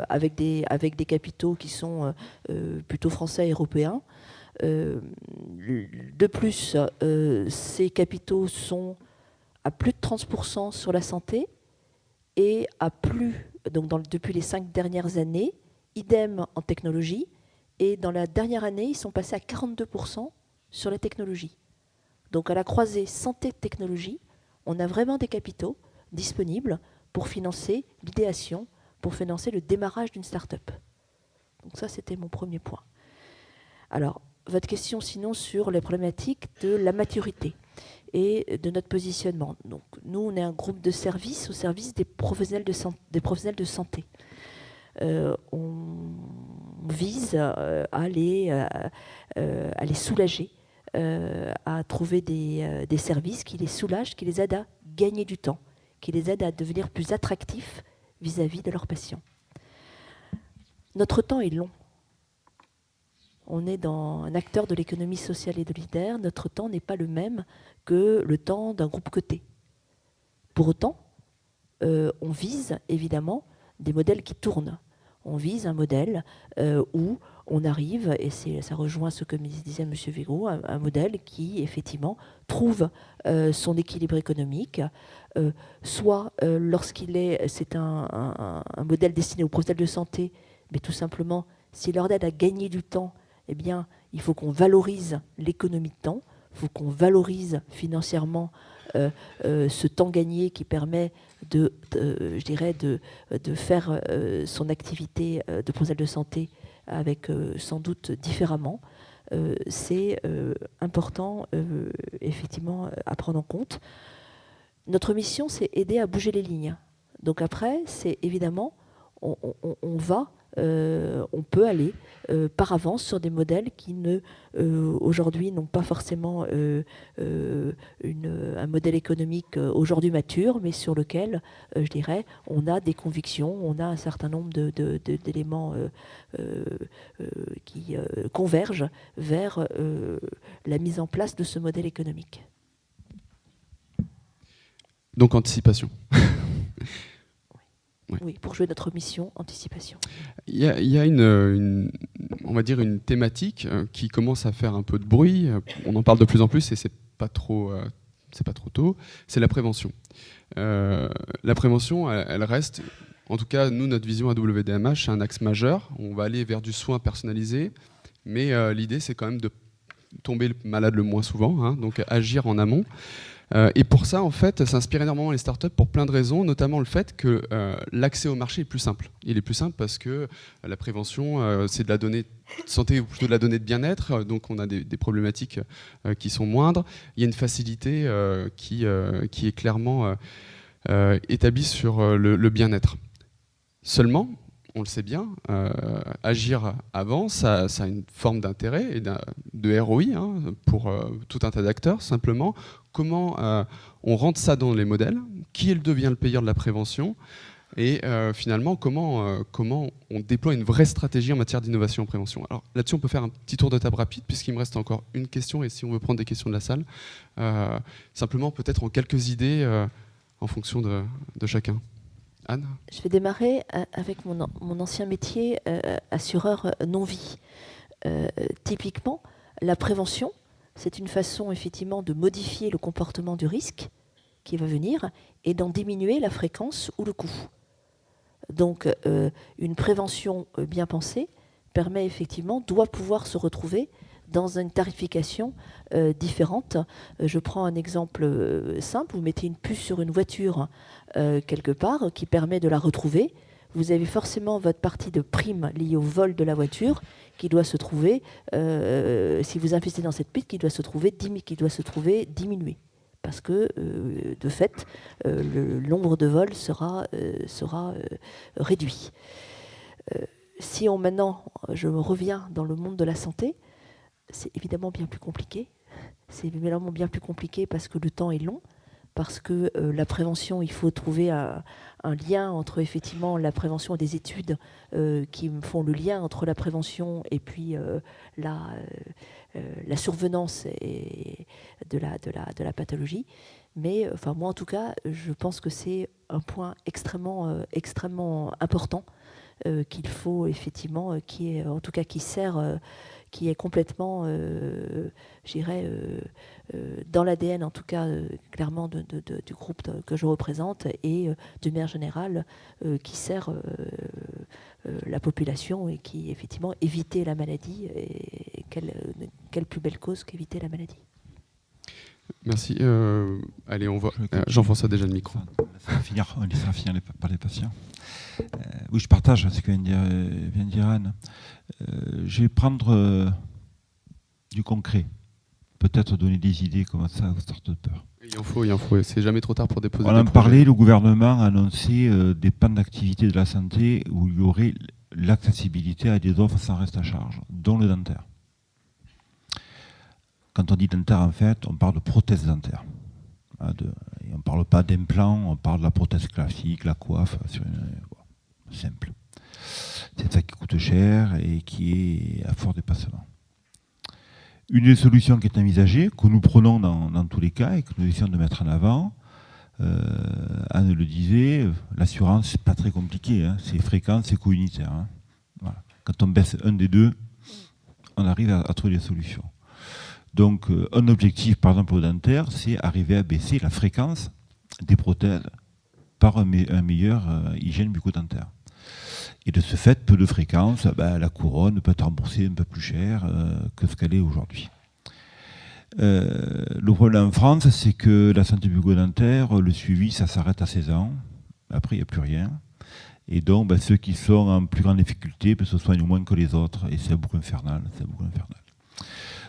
avec des capitaux qui sont plutôt français et européens. De plus, ces capitaux sont à plus de 30% sur la santé et depuis les 5 dernières années, idem en technologie, et dans la dernière année, ils sont passés à 42% sur la technologie. Donc à la croisée santé-technologie, on a vraiment des capitaux disponibles pour financer l'idéation, pour financer le démarrage d'une start-up. Donc ça, c'était mon premier point. Alors, votre question sinon sur les problématiques de la maturité et de notre positionnement. Donc, nous, on est un groupe de services au service des professionnels de santé. On vise à les soulager, à trouver des services qui les soulagent, qui les aident à gagner du temps, qui les aident à devenir plus attractifs vis-à-vis de leurs patients. Notre temps est long. On est dans un acteur de l'économie sociale et solidaire. Notre temps n'est pas le même que le temps d'un groupe coté. Pour autant, on vise évidemment des modèles qui tournent. On vise un modèle où on arrive, et ça rejoint ce que disait M. Vigo, un modèle qui effectivement trouve son équilibre économique, soit c'est un modèle destiné aux professionnels de santé, mais tout simplement, si leur aide à gagner du temps, eh bien, il faut qu'on valorise l'économie de temps, il faut qu'on valorise financièrement ce temps gagné qui permet de faire son activité de professionnel de santé avec sans doute différemment. C'est important, effectivement, à prendre en compte. Notre mission, c'est aider à bouger les lignes. Donc après, c'est évidemment, on peut aller par avance sur des modèles qui aujourd'hui n'ont pas forcément un modèle économique aujourd'hui mature, mais sur lequel, je dirais, on a des convictions, on a un certain nombre d'éléments qui convergent vers la mise en place de ce modèle économique. Donc anticipation. Oui. Oui, pour jouer notre mission, anticipation. Il y a on va dire une thématique qui commence à faire un peu de bruit. On en parle de plus en plus et c'est pas trop tôt. C'est la prévention. La prévention, elle reste, en tout cas, nous, notre vision à WDMH, c'est un axe majeur. On va aller vers du soin personnalisé, mais l'idée, c'est quand même de tomber malade le moins souvent, hein, donc agir en amont. Et pour ça, en fait, s'inspire énormément les startups pour plein de raisons, notamment le fait que l'accès au marché est plus simple. Il est plus simple parce que la prévention, c'est de la donnée de santé ou plutôt de la donnée de bien-être, donc on a des problématiques qui sont moindres. Il y a une facilité qui est clairement établie sur le bien-être. Seulement, on le sait bien, agir avant, ça a une forme d'intérêt et de ROI hein, pour tout un tas d'acteurs. Simplement, comment on rentre ça dans les modèles, qui devient le payeur de la prévention et finalement, comment on déploie une vraie stratégie en matière d'innovation en prévention. Alors là-dessus, on peut faire un petit tour de table rapide puisqu'il me reste encore une question et si on veut prendre des questions de la salle, simplement peut-être en quelques idées en fonction de chacun. Anne ? Je vais démarrer avec mon ancien métier, assureur non-vie. Typiquement, la prévention, c'est une façon effectivement de modifier le comportement du risque qui va venir et d'en diminuer la fréquence ou le coût. Donc, une prévention bien pensée doit pouvoir se retrouver dans une tarification différente. Je prends un exemple simple. Vous mettez une puce sur une voiture quelque part qui permet de la retrouver. Vous avez forcément votre partie de prime liée au vol de la voiture qui doit se trouver, si vous investissez dans cette puce, qui doit se trouver diminuée. Parce que, de fait, le nombre de vols sera réduit. Si maintenant, je reviens dans le monde de la santé, c'est évidemment bien plus compliqué. C'est évidemment bien plus compliqué parce que le temps est long, parce que la prévention, il faut trouver un lien entre effectivement la prévention et des études qui font le lien entre la prévention et puis la survenance de la pathologie. Mais enfin, moi, en tout cas, je pense que c'est un point extrêmement important qu'il faut effectivement, qui est complètement, je dirais, dans l'ADN, en tout cas, clairement, du groupe que je représente et, de manière générale, qui sert la population et qui, effectivement, éviter la maladie. Et quelle plus belle cause qu'éviter la maladie. Merci. Allez, on voit. Jean-François a déjà le micro. On laissera finir par les patients. Oui, je partage ce que vient de dire Anne. Je vais prendre du concret. Peut-être donner des idées comme ça aux start-upers. Il en faut. C'est jamais trop tard pour déposer On des en projets. parlait, le gouvernement a annoncé des pans d'activité de la santé où il y aurait l'accessibilité à des offres sans reste à charge, dont le dentaire. Quand on dit dentaire, en fait, on parle de prothèse dentaire. Et on ne parle pas d'implant, on parle de la prothèse classique, la coiffe, simple. C'est ça qui coûte cher et qui est à fort dépassement. Une des solutions qui est envisagée, que nous prenons dans tous les cas et que nous essayons de mettre en avant, Anne le disait, l'assurance, c'est pas très compliqué, hein, c'est fréquent, c'est co-unitaire. Hein. Voilà. Quand on baisse un des deux, on arrive à trouver des solutions. Donc, un objectif, par exemple, au dentaire, c'est arriver à baisser la fréquence des prothèses par un meilleur hygiène bucco-dentaire. Et de ce fait, peu de fréquence, la couronne peut être remboursée un peu plus cher que ce qu'elle est aujourd'hui. Le problème en France, c'est que la santé bucco-dentaire, le suivi, ça s'arrête à 16 ans. Après, il n'y a plus rien. Et donc, ceux qui sont en plus grande difficulté se soignent moins que les autres. Et c'est un bouc infernal.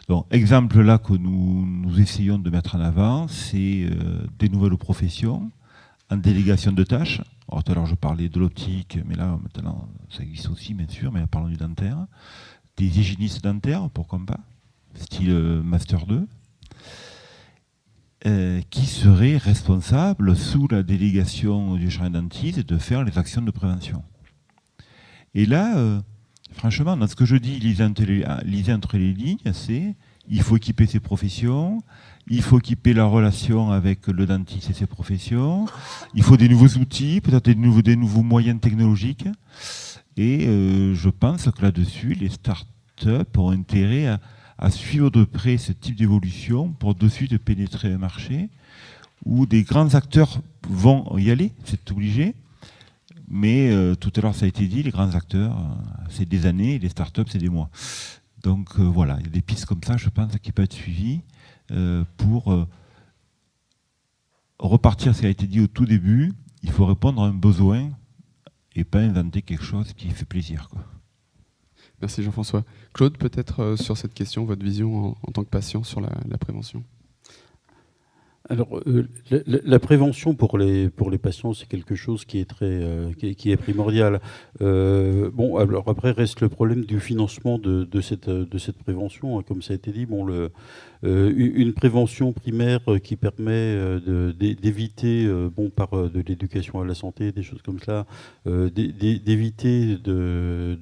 Donc, exemple là que nous essayons de mettre en avant, c'est des nouvelles professions en délégation de tâches. Alors, tout à l'heure, je parlais de l'optique, mais là, maintenant, ça existe aussi, bien sûr, mais là, parlons du dentaire. Des hygiénistes dentaires, pourquoi pas, style Master 2, qui seraient responsables, sous la délégation du chirurgien dentiste, de faire les actions de prévention. Et là, franchement, dans ce que je dis, lisez entre les lignes, c'est il faut équiper ces professions, il faut équiper la relation avec le dentiste et ses professions, il faut des nouveaux outils, peut-être des nouveaux moyens technologiques. Et je pense que là-dessus, les start-up ont intérêt à suivre de près ce type d'évolution pour de suite pénétrer un marché où des grands acteurs vont y aller, c'est obligé. Mais tout à l'heure, ça a été dit, les grands acteurs, c'est des années, et les start-up, c'est des mois. Donc voilà, il y a des pistes comme ça, je pense, qui peuvent être suivies pour repartir, ce qui a été dit au tout début, il faut répondre à un besoin et pas inventer quelque chose qui fait plaisir, quoi. Merci Jean-François. Claude, peut-être sur cette question, votre vision en tant que patient sur la prévention. Alors, la prévention pour les patients, c'est quelque chose qui est qui est primordial. Bon, alors après reste le problème du financement de cette prévention, hein, comme ça a été dit. Bon, une prévention primaire qui permet d'éviter, par de l'éducation à la santé, des choses comme ça, d'éviter de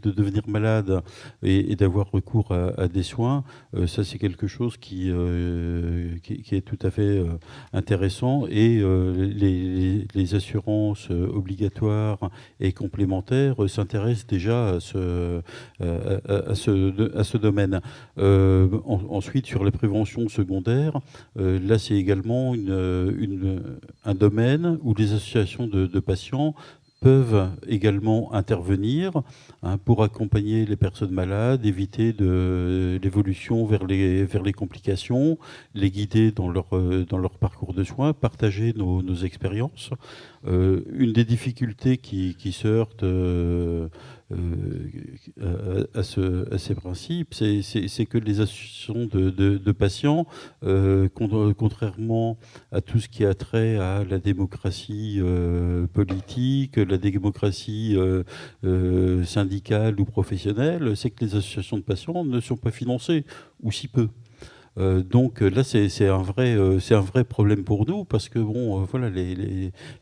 devenir malade et d'avoir recours à des soins. Ça, c'est quelque chose qui est tout à fait intéressant, et les assurances obligatoires et complémentaires s'intéressent déjà à ce domaine. Ensuite, sur la prévention secondaire, là c'est également un domaine où les associations de patients peuvent également intervenir, hein, pour accompagner les personnes malades, éviter l'évolution vers les complications, les guider dans leur parcours de soins, partager nos expériences. Une des difficultés qui se heurte à ces principes, c'est que les associations de patients, contrairement à tout ce qui a trait à la démocratie politique, la démocratie syndicale ou professionnelle, c'est que les associations de patients ne sont pas financées, ou si peu. Donc là, c'est un vrai problème pour nous, parce que voilà,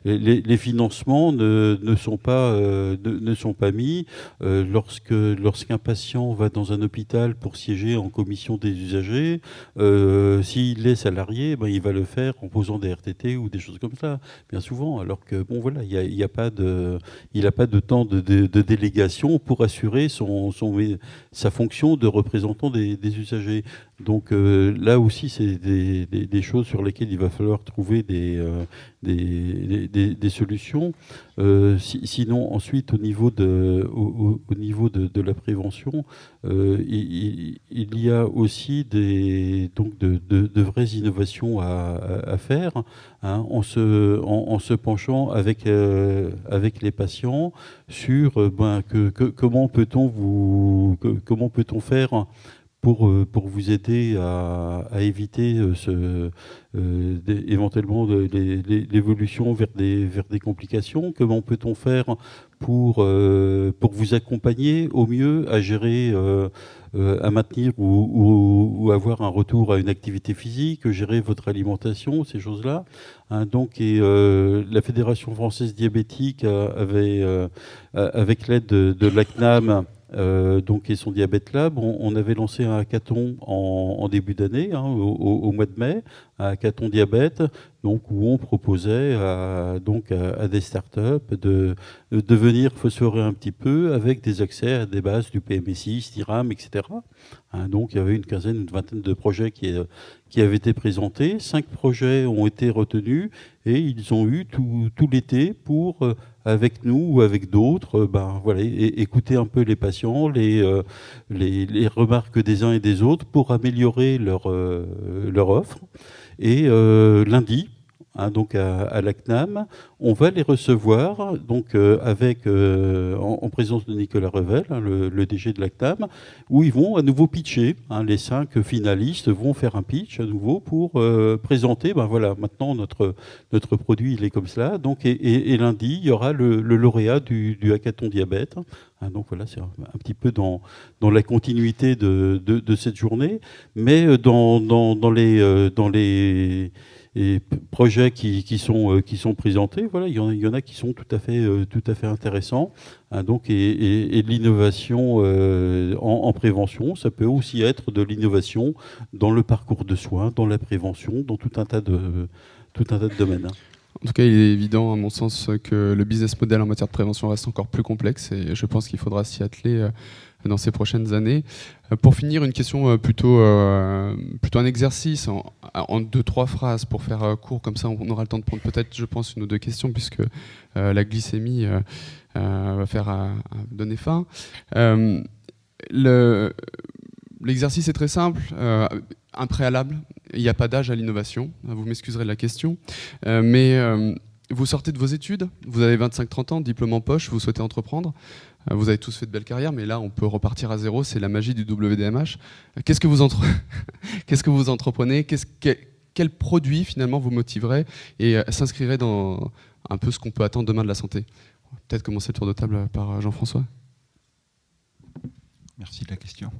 les financements ne sont pas mis. Lorsqu'un patient va dans un hôpital pour siéger en commission des usagers, s'il est salarié, il va le faire en posant des RTT ou des choses comme ça, bien souvent. Alors que voilà, il n'a pas de temps de délégation pour assurer sa fonction de représentant des usagers. Donc là aussi, c'est des choses sur lesquelles il va falloir trouver des solutions. Sinon, ensuite, au niveau de la prévention, il y a aussi de vraies innovations à faire, hein, en se penchant avec les patients sur comment peut-on faire pour vous aider à éviter éventuellement l'évolution vers des complications. Comment peut-on faire pour vous accompagner au mieux à gérer, à maintenir ou avoir un retour à une activité physique, gérer votre alimentation, ces choses-là, hein, donc, la Fédération française diabétique avait, avec l'aide de la CNAM, donc, et son Diabète Lab, on avait lancé un hackathon en début d'année, hein, au mois de mai, un hackathon diabète, donc, où on proposait à des startups de venir phosphorer un petit peu avec des accès à des bases du PMSI, STIRAM, etc. Hein, donc il y avait une quinzaine, une vingtaine de projets qui avaient été présentés. 5 projets ont été retenus et ils ont eu tout l'été pour, avec nous ou avec d'autres, voilà, écouter un peu les patients, les remarques des uns et des autres pour améliorer leur offre. Et lundi, hein, donc à la CNAM, on va les recevoir donc, en présence de Nicolas Revel, hein, le DG de la CNAM, où ils vont à nouveau pitcher. Hein, les 5 finalistes vont faire un pitch à nouveau pour présenter, voilà, maintenant notre produit il est comme cela. Donc, et lundi, il y aura le lauréat du hackathon diabète. Hein, donc voilà, c'est un petit peu dans la continuité de cette journée, mais dans les projets qui sont présentés, voilà, il y en a qui sont tout à fait intéressants. Hein, donc, et de l'innovation en prévention, ça peut aussi être de l'innovation dans le parcours de soins, dans la prévention, dans tout un tas de domaines. En tout cas, il est évident, à mon sens, que le business model en matière de prévention reste encore plus complexe et je pense qu'il faudra s'y atteler dans ces prochaines années. Pour finir, une question plutôt un exercice en 2-3 phrases pour faire court, comme ça on aura le temps de prendre peut-être, je pense, 1 ou 2 questions puisque la glycémie va donner fin. L'exercice est très simple, un préalable. Il n'y a pas d'âge à l'innovation, vous m'excuserez de la question, mais vous sortez de vos études, vous avez 25-30 ans, diplôme en poche, vous souhaitez entreprendre, vous avez tous fait de belles carrières, mais là on peut repartir à zéro, c'est la magie du WDMH. Qu'est-ce que vous entreprenez? Quel produit finalement vous motiverait et s'inscrirait dans un peu ce qu'on peut attendre demain de la santé? Peut-être commencer le tour de table par Jean-François. Merci de la question.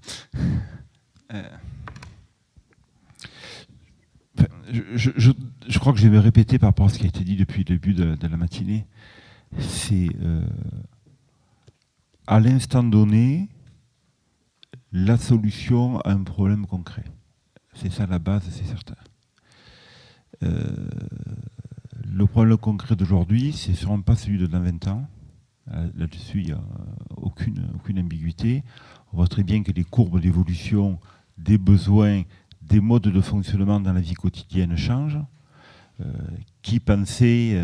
Je crois que je vais me répéter par rapport à ce qui a été dit depuis le début de la matinée. C'est à l'instant donné la solution à un problème concret. C'est ça la base, c'est certain. Le problème concret d'aujourd'hui, c'est sûrement pas celui de dans 20 ans. Là-dessus, il n'y a aucune ambiguïté. On voit très bien que les courbes d'évolution des besoins, des modes de fonctionnement dans la vie quotidienne changent. Qui pensait,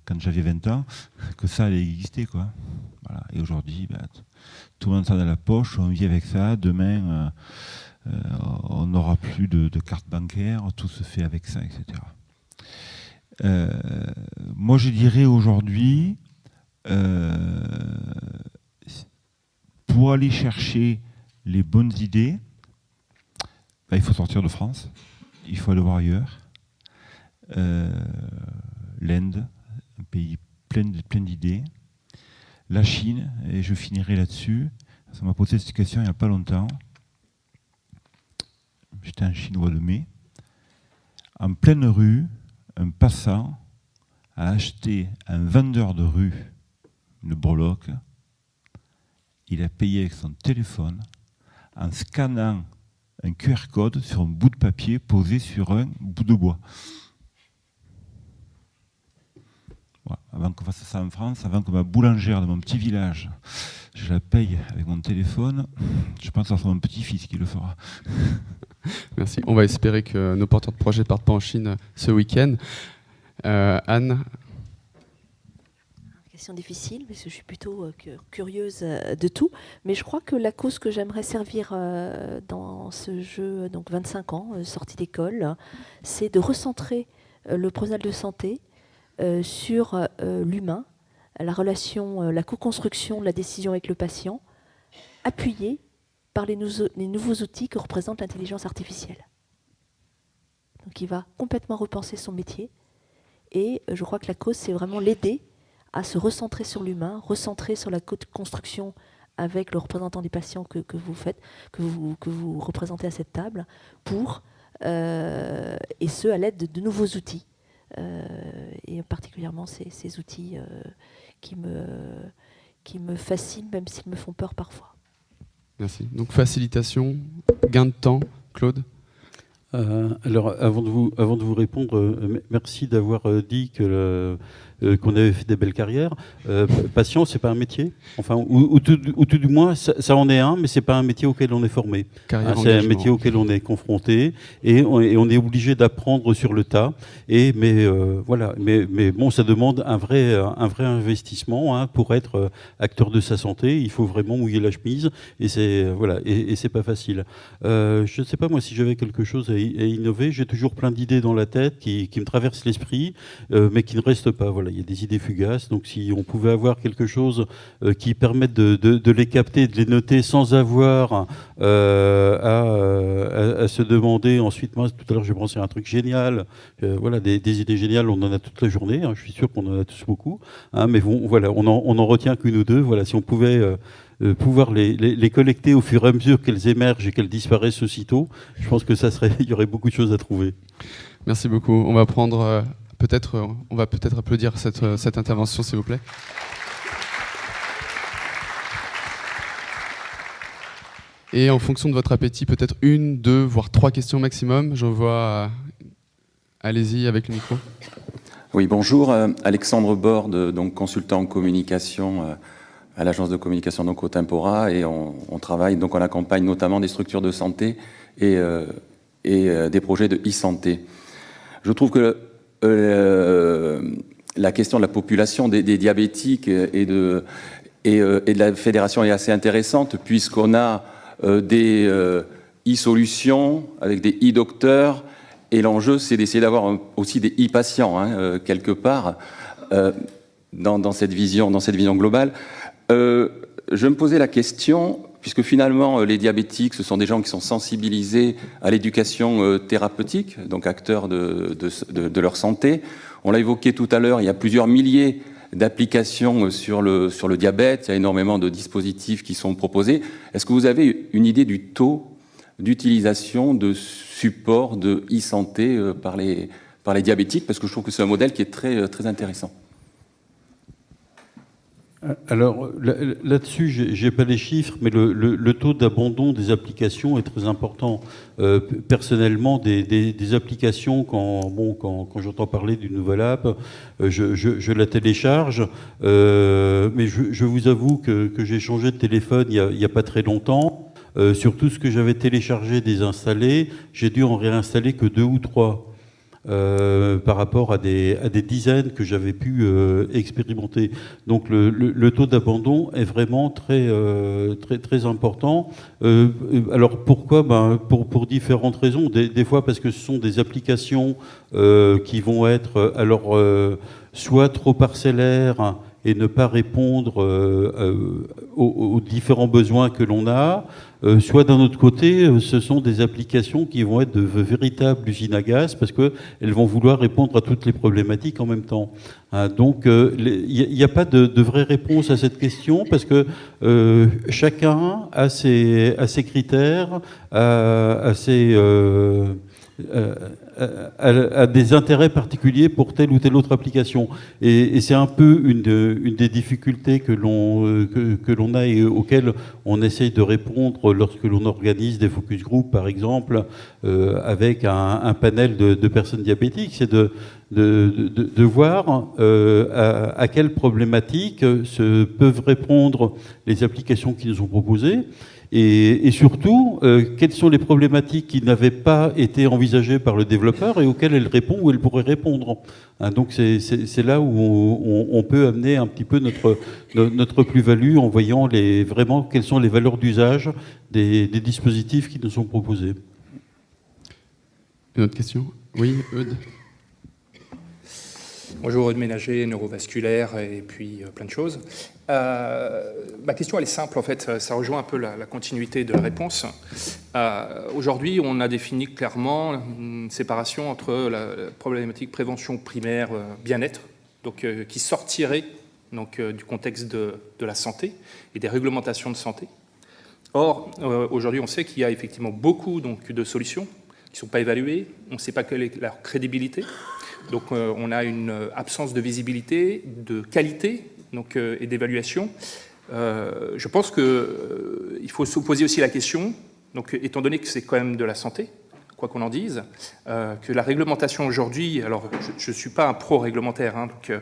quand j'avais 20 ans, que ça allait exister, quoi. Voilà. Et aujourd'hui, tout le monde s'en a dans la poche, on vit avec ça. Demain, on n'aura plus de carte bancaire, tout se fait avec ça, etc. Moi, je dirais aujourd'hui, pour aller chercher les bonnes idées, il faut sortir de France, il faut aller voir ailleurs. L'Inde, un pays plein d'idées. La Chine, et je finirai là-dessus, ça m'a posé cette question il n'y a pas longtemps. J'étais un Chinois de mai. En pleine rue, un passant a acheté un vendeur de rue une breloque. Il a payé avec son téléphone en scannant un QR code sur un bout de papier posé sur un bout de bois. Voilà. Avant qu'on fasse ça en France, avant que ma boulangère de mon petit village, je la paye avec mon téléphone, je pense que ce sera mon petit-fils qui le fera. Merci. On va espérer que nos porteurs de projets ne partent pas en Chine ce week-end. Anne? Question difficile, parce que je suis plutôt curieuse de tout. Mais je crois que la cause que j'aimerais servir dans ce jeu, donc 25 ans, sortie d'école, c'est de recentrer le professionnel de santé sur l'humain, la relation, la co-construction de la décision avec le patient, appuyée par les nouveaux outils que représente l'intelligence artificielle. Donc il va complètement repenser son métier. Et je crois que la cause, c'est vraiment l'aider à se recentrer sur l'humain, recentrer sur la construction avec le représentant des patients que vous faites, que vous représentez à cette table, et ce, à l'aide de nouveaux outils. Et particulièrement ces outils qui me fascinent, même s'ils me font peur parfois. Merci. Donc facilitation, gain de temps, Claude. Alors, avant de vous répondre, merci d'avoir dit qu'on avait fait des belles carrières. Patient, c'est pas un métier. Enfin, ou tout du moins, ça en est un, mais c'est pas un métier auquel on est formé. C'est un métier auquel on est confronté et on est obligé d'apprendre sur le tas. Voilà. Mais bon, ça demande un vrai investissement pour être acteur de sa santé. Il faut vraiment mouiller la chemise et c'est pas facile. Je ne sais pas moi si j'avais quelque chose à innover. J'ai toujours plein d'idées dans la tête qui me traversent l'esprit, mais qui ne restent pas. Voilà, il y a des idées fugaces. Donc, si on pouvait avoir quelque chose qui permette de les capter, de les noter, sans avoir à se demander. Ensuite, moi, tout à l'heure, j'ai pensé à un truc génial. Voilà, des idées géniales, on en a toute la journée. Je suis sûr qu'on en a tous beaucoup. Mais bon, voilà, on en retient qu'une ou deux. Voilà, si on pouvait pouvoir les collecter au fur et à mesure qu'elles émergent et qu'elles disparaissent aussitôt, je pense que il y aurait beaucoup de choses à trouver. Merci beaucoup. On va prendre on va peut-être applaudir cette intervention, s'il vous plaît. Et en fonction de votre appétit, peut-être 1, 2, voire 3 questions maximum. Je vois. Allez-y avec le micro. Oui, bonjour. Alexandre Borde, donc consultant en communication à l'agence de communication donc au Tempora, et on travaille, donc on accompagne notamment des structures de santé et des projets de e-santé. Je trouve que la question de la population des diabétiques et de la fédération est assez intéressante, puisqu'on a des e-solutions avec des e-docteurs, et l'enjeu c'est d'essayer d'avoir aussi des e-patients quelque part dans cette vision globale. Je me posais la question, puisque finalement les diabétiques, ce sont des gens qui sont sensibilisés à l'éducation thérapeutique, donc acteurs de leur santé. On l'a évoqué tout à l'heure, il y a plusieurs milliers d'applications sur le diabète, il y a énormément de dispositifs qui sont proposés. Est-ce que vous avez une idée du taux d'utilisation de support de e-santé par les diabétiques? Parce que je trouve que c'est un modèle qui est très, très intéressant. Alors là-dessus, j'ai pas les chiffres, mais le taux d'abandon des applications est très important. Personnellement, des applications, quand j'entends parler d'une nouvelle app, je la télécharge. Mais je vous avoue que j'ai changé de téléphone il y a pas très longtemps. Sur tout ce que j'avais téléchargé, désinstallé, j'ai dû en réinstaller que 2 ou 3. Par rapport à des dizaines que j'avais pu expérimenter. Donc le taux d'abandon est vraiment très, très, très important. Alors pourquoi? Pour différentes raisons. Des fois parce que ce sont des applications qui vont être soit trop parcellaires et ne pas répondre aux différents besoins que l'on a, soit d'un autre côté, ce sont des applications qui vont être de véritables usines à gaz parce qu'elles vont vouloir répondre à toutes les problématiques en même temps. Donc il n'y a pas de vraie réponse à cette question parce que chacun a ses critères, a des intérêts particuliers pour telle ou telle autre application. Et c'est un peu une des difficultés que l'on a et auxquelles on essaye de répondre lorsque l'on organise des focus group, par exemple, avec un panel de personnes diabétiques. C'est de voir à quelles problématiques peuvent répondre les applications qui nous sont proposées. Et surtout, quelles sont les problématiques qui n'avaient pas été envisagées par le développeur et auxquelles elle répond ou elle pourrait répondre. Donc c'est là où on peut amener un petit peu notre plus-value en voyant vraiment quelles sont les valeurs d'usage des dispositifs qui nous sont proposés. Une autre question? Oui, Eudes. Bonjour, ménager, neurovasculaire et puis plein de choses. Ma question, elle est simple, en fait. Ça rejoint un peu la continuité de la réponse. Aujourd'hui, on a défini clairement une séparation entre la problématique prévention primaire bien-être, donc, qui sortirait donc, du contexte de la santé et des réglementations de santé. Or, aujourd'hui, on sait qu'il y a effectivement beaucoup donc, de solutions qui ne sont pas évaluées. On ne sait pas quelle est leur crédibilité. Donc, on a une absence de visibilité, de qualité donc, et d'évaluation. Je pense qu'il faut se poser aussi la question, donc, étant donné que c'est quand même de la santé, quoi qu'on en dise, que la réglementation aujourd'hui, alors je ne suis pas un pro-réglementaire, hein, donc,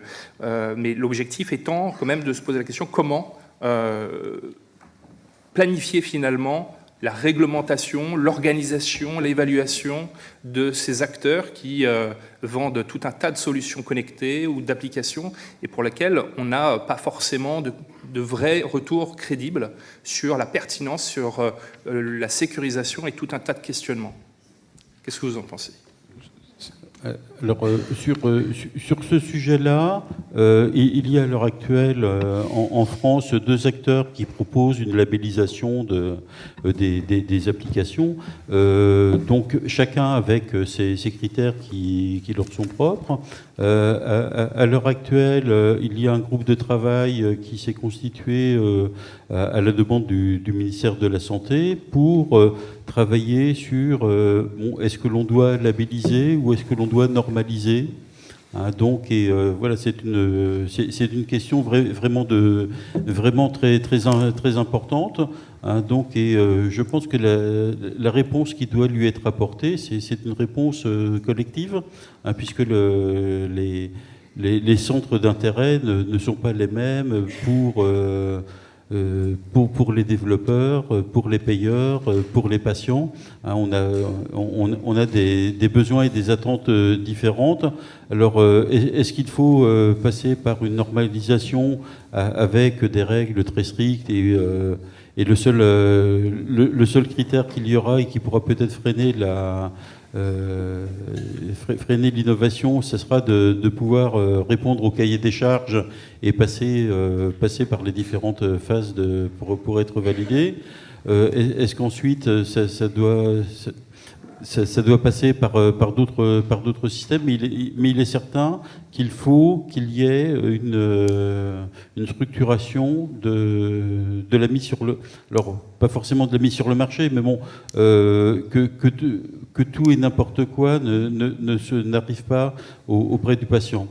mais l'objectif étant quand même de se poser la question comment planifier finalement la réglementation, l'organisation, l'évaluation de ces acteurs qui vendent tout un tas de solutions connectées ou d'applications et pour lesquelles on n'a pas forcément de vrais retours crédibles sur la pertinence, sur la sécurisation et tout un tas de questionnements. Qu'est-ce que vous en pensez ? Alors, sur ce sujet-là, il y a à l'heure actuelle en France 2 acteurs qui proposent une labellisation des applications, donc chacun avec ses critères qui leur sont propres. À l'heure actuelle, il y a un groupe de travail qui s'est constitué à la demande du ministère de la Santé pour travailler sur est-ce que l'on doit labelliser ou est-ce que l'on doit normaliser. Donc, voilà, c'est une question vraiment très importante. Donc, je pense que la réponse qui doit lui être apportée, c'est une réponse collective, puisque les centres d'intérêt ne sont pas les mêmes pour les développeurs, pour les payeurs, pour les patients. On a des besoins et des attentes différentes. Alors, est-ce qu'il faut passer par une normalisation avec des règles très strictes et le seul critère qu'il y aura et qui pourra peut-être freiner l'innovation, ce sera de pouvoir répondre au cahier des charges et passer par les différentes phases pour être validé. Est-ce qu'ensuite ça doit passer par d'autres systèmes, mais il est certain qu'il faut qu'il y ait une structuration de la mise sur le... Alors, pas forcément de la mise sur le marché, mais bon, que tout et n'importe quoi n'arrive pas auprès du patient.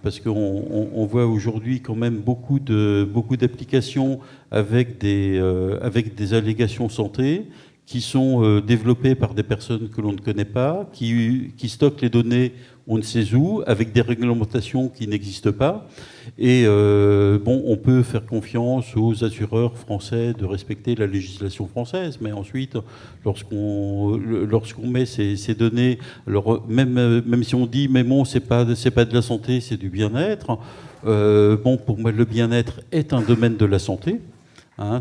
Parce qu'on voit aujourd'hui quand même beaucoup d'applications avec des allégations santé, qui sont développés par des personnes que l'on ne connaît pas, qui stockent les données on ne sait où, avec des réglementations qui n'existent pas. Et on peut faire confiance aux assureurs français de respecter la législation française, mais ensuite, lorsqu'on met ces données, alors même si on dit mais bon, c'est pas de la santé, c'est du bien-être. Pour moi, le bien-être est un domaine de la santé.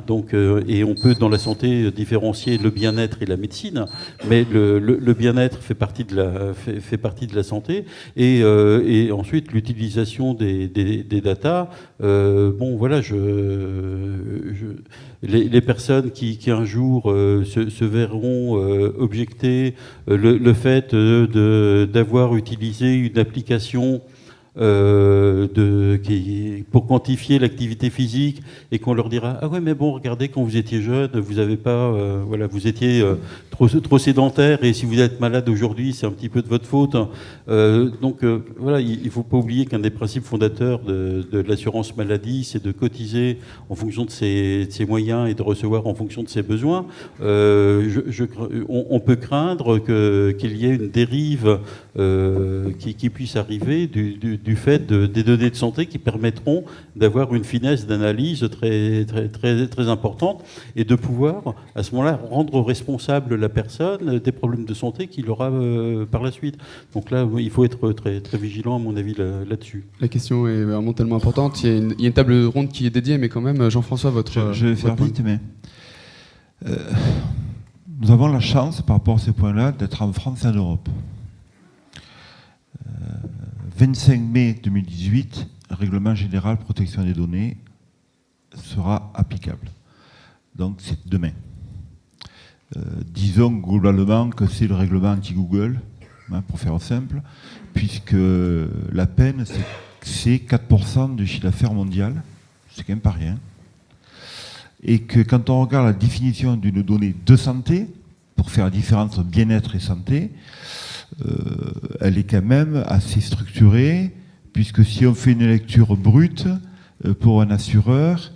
Donc, et on peut dans la santé différencier le bien-être et la médecine, mais le bien-être fait partie de la santé et ensuite l'utilisation des datas. Voilà, les personnes qui un jour se verront objecter le fait d'avoir utilisé une application pour quantifier l'activité physique et qu'on leur dira ah ouais mais bon regardez quand vous étiez jeune vous avez pas vous étiez trop sédentaire et si vous êtes malade aujourd'hui c'est un petit peu de votre faute. Voilà, il faut pas oublier qu'un des principes fondateurs de l'assurance maladie c'est de cotiser en fonction de ses moyens et de recevoir en fonction de ses besoins. On peut craindre qu'il y ait une dérive qui puisse arriver du fait des données de santé qui permettront d'avoir une finesse d'analyse très, très, très, très importante et de pouvoir, à ce moment-là, rendre responsable la personne des problèmes de santé qu'il aura par la suite. Donc là, il faut être très, très vigilant, à mon avis, là-dessus. La question est vraiment tellement importante. Il y a une table ronde qui est dédiée, mais quand même, Jean-François, Je vais faire vite, mais... nous avons la chance, par rapport à ces points-là, d'être en France et en Europe. 25 mai 2018, règlement général protection des données sera applicable. Donc c'est demain. Disons globalement que c'est le règlement anti-Google, hein, pour faire simple, puisque la peine, c'est 4% du chiffre d'affaires mondial, c'est quand même pas rien. Et que quand on regarde la définition d'une donnée de santé, pour faire la différence entre bien-être et santé, elle est quand même assez structurée, puisque si on fait une lecture brute, pour un assureur,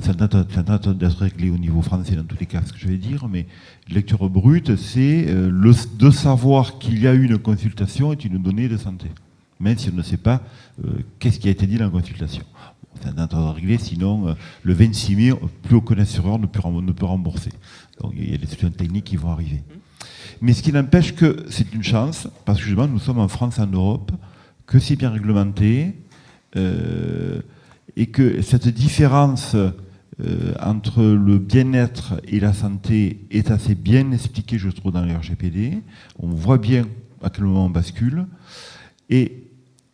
ça tente d'être réglé au niveau français dans tous les cas, ce que je vais dire, mais lecture brute, c'est de savoir qu'il y a eu une consultation est une donnée de santé, même si on ne sait pas qu'est-ce qui a été dit dans la consultation. Ça tente de régler, sinon le 26 mai, plus aucun assureur ne peut rembourser. Donc il y a des solutions techniques qui vont arriver. Mais ce qui n'empêche que c'est une chance, parce que justement nous sommes en France, en Europe, que c'est bien réglementé, et que cette différence entre le bien-être et la santé est assez bien expliquée, je trouve, dans le RGPD. On voit bien à quel moment on bascule. Et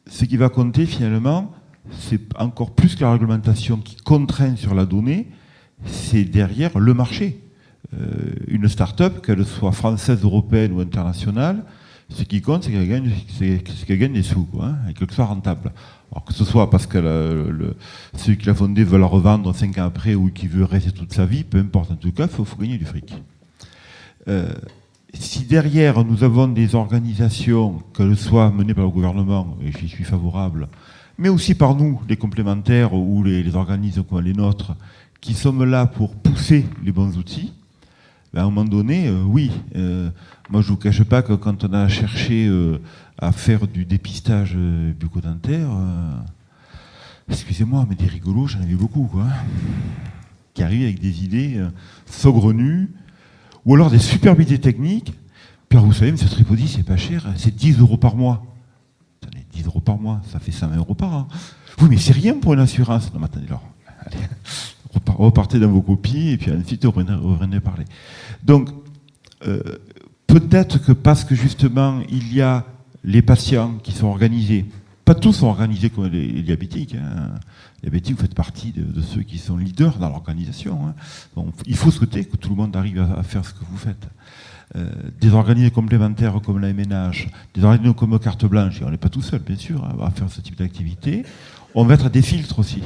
ce qui va compter finalement, c'est encore plus que la réglementation qui contraint sur la donnée, c'est derrière le marché. Une start-up, qu'elle soit française, européenne ou internationale, ce qui compte, c'est qu'elle gagne des sous, quoi, hein, et qu'elle soit rentable. Alors que ce soit parce que celui qui l'a fondé veut la revendre 5 ans après ou qui veut rester toute sa vie, peu importe, en tout cas, il faut gagner du fric. Si derrière nous avons des organisations, qu'elles soient menées par le gouvernement, et j'y suis favorable, mais aussi par nous, les complémentaires ou les organismes comme les nôtres, qui sommes là pour pousser les bons outils, ben à un moment donné, oui. Moi, je ne vous cache pas que quand on a cherché à faire du dépistage bucco-dentaire, excusez-moi, mais des rigolos, j'en ai vu beaucoup, quoi, qui arrivent avec des idées saugrenues, ou alors des super idées techniques. Puis alors, vous savez, M. Tripodi, c'est pas cher, c'est 10 € par mois. Attendez, 10 € par mois, ça fait 120 € par an. Oui, mais c'est rien pour une assurance. Non, mais attendez, alors, allez, repartez dans vos copies, et puis ensuite, on revenez parler. Donc, peut-être que parce que justement, il y a les patients qui sont organisés, pas tous sont organisés comme les diabétiques. Hein. Les diabétiques, vous faites partie de ceux qui sont leaders dans l'organisation. Hein. Donc, il faut souhaiter que tout le monde arrive à faire ce que vous faites. Des organismes complémentaires comme la MNH, des organismes comme Carte Blanche, et on n'est pas tout seul, bien sûr, hein, à faire ce type d'activité. On va être des filtres aussi.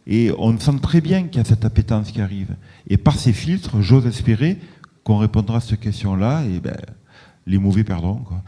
Et on sent très bien qu'il y a cette appétence qui arrive. Et par ces filtres, j'ose espérer qu'on répondra à cette question-là, et ben, les mauvais perdront, quoi.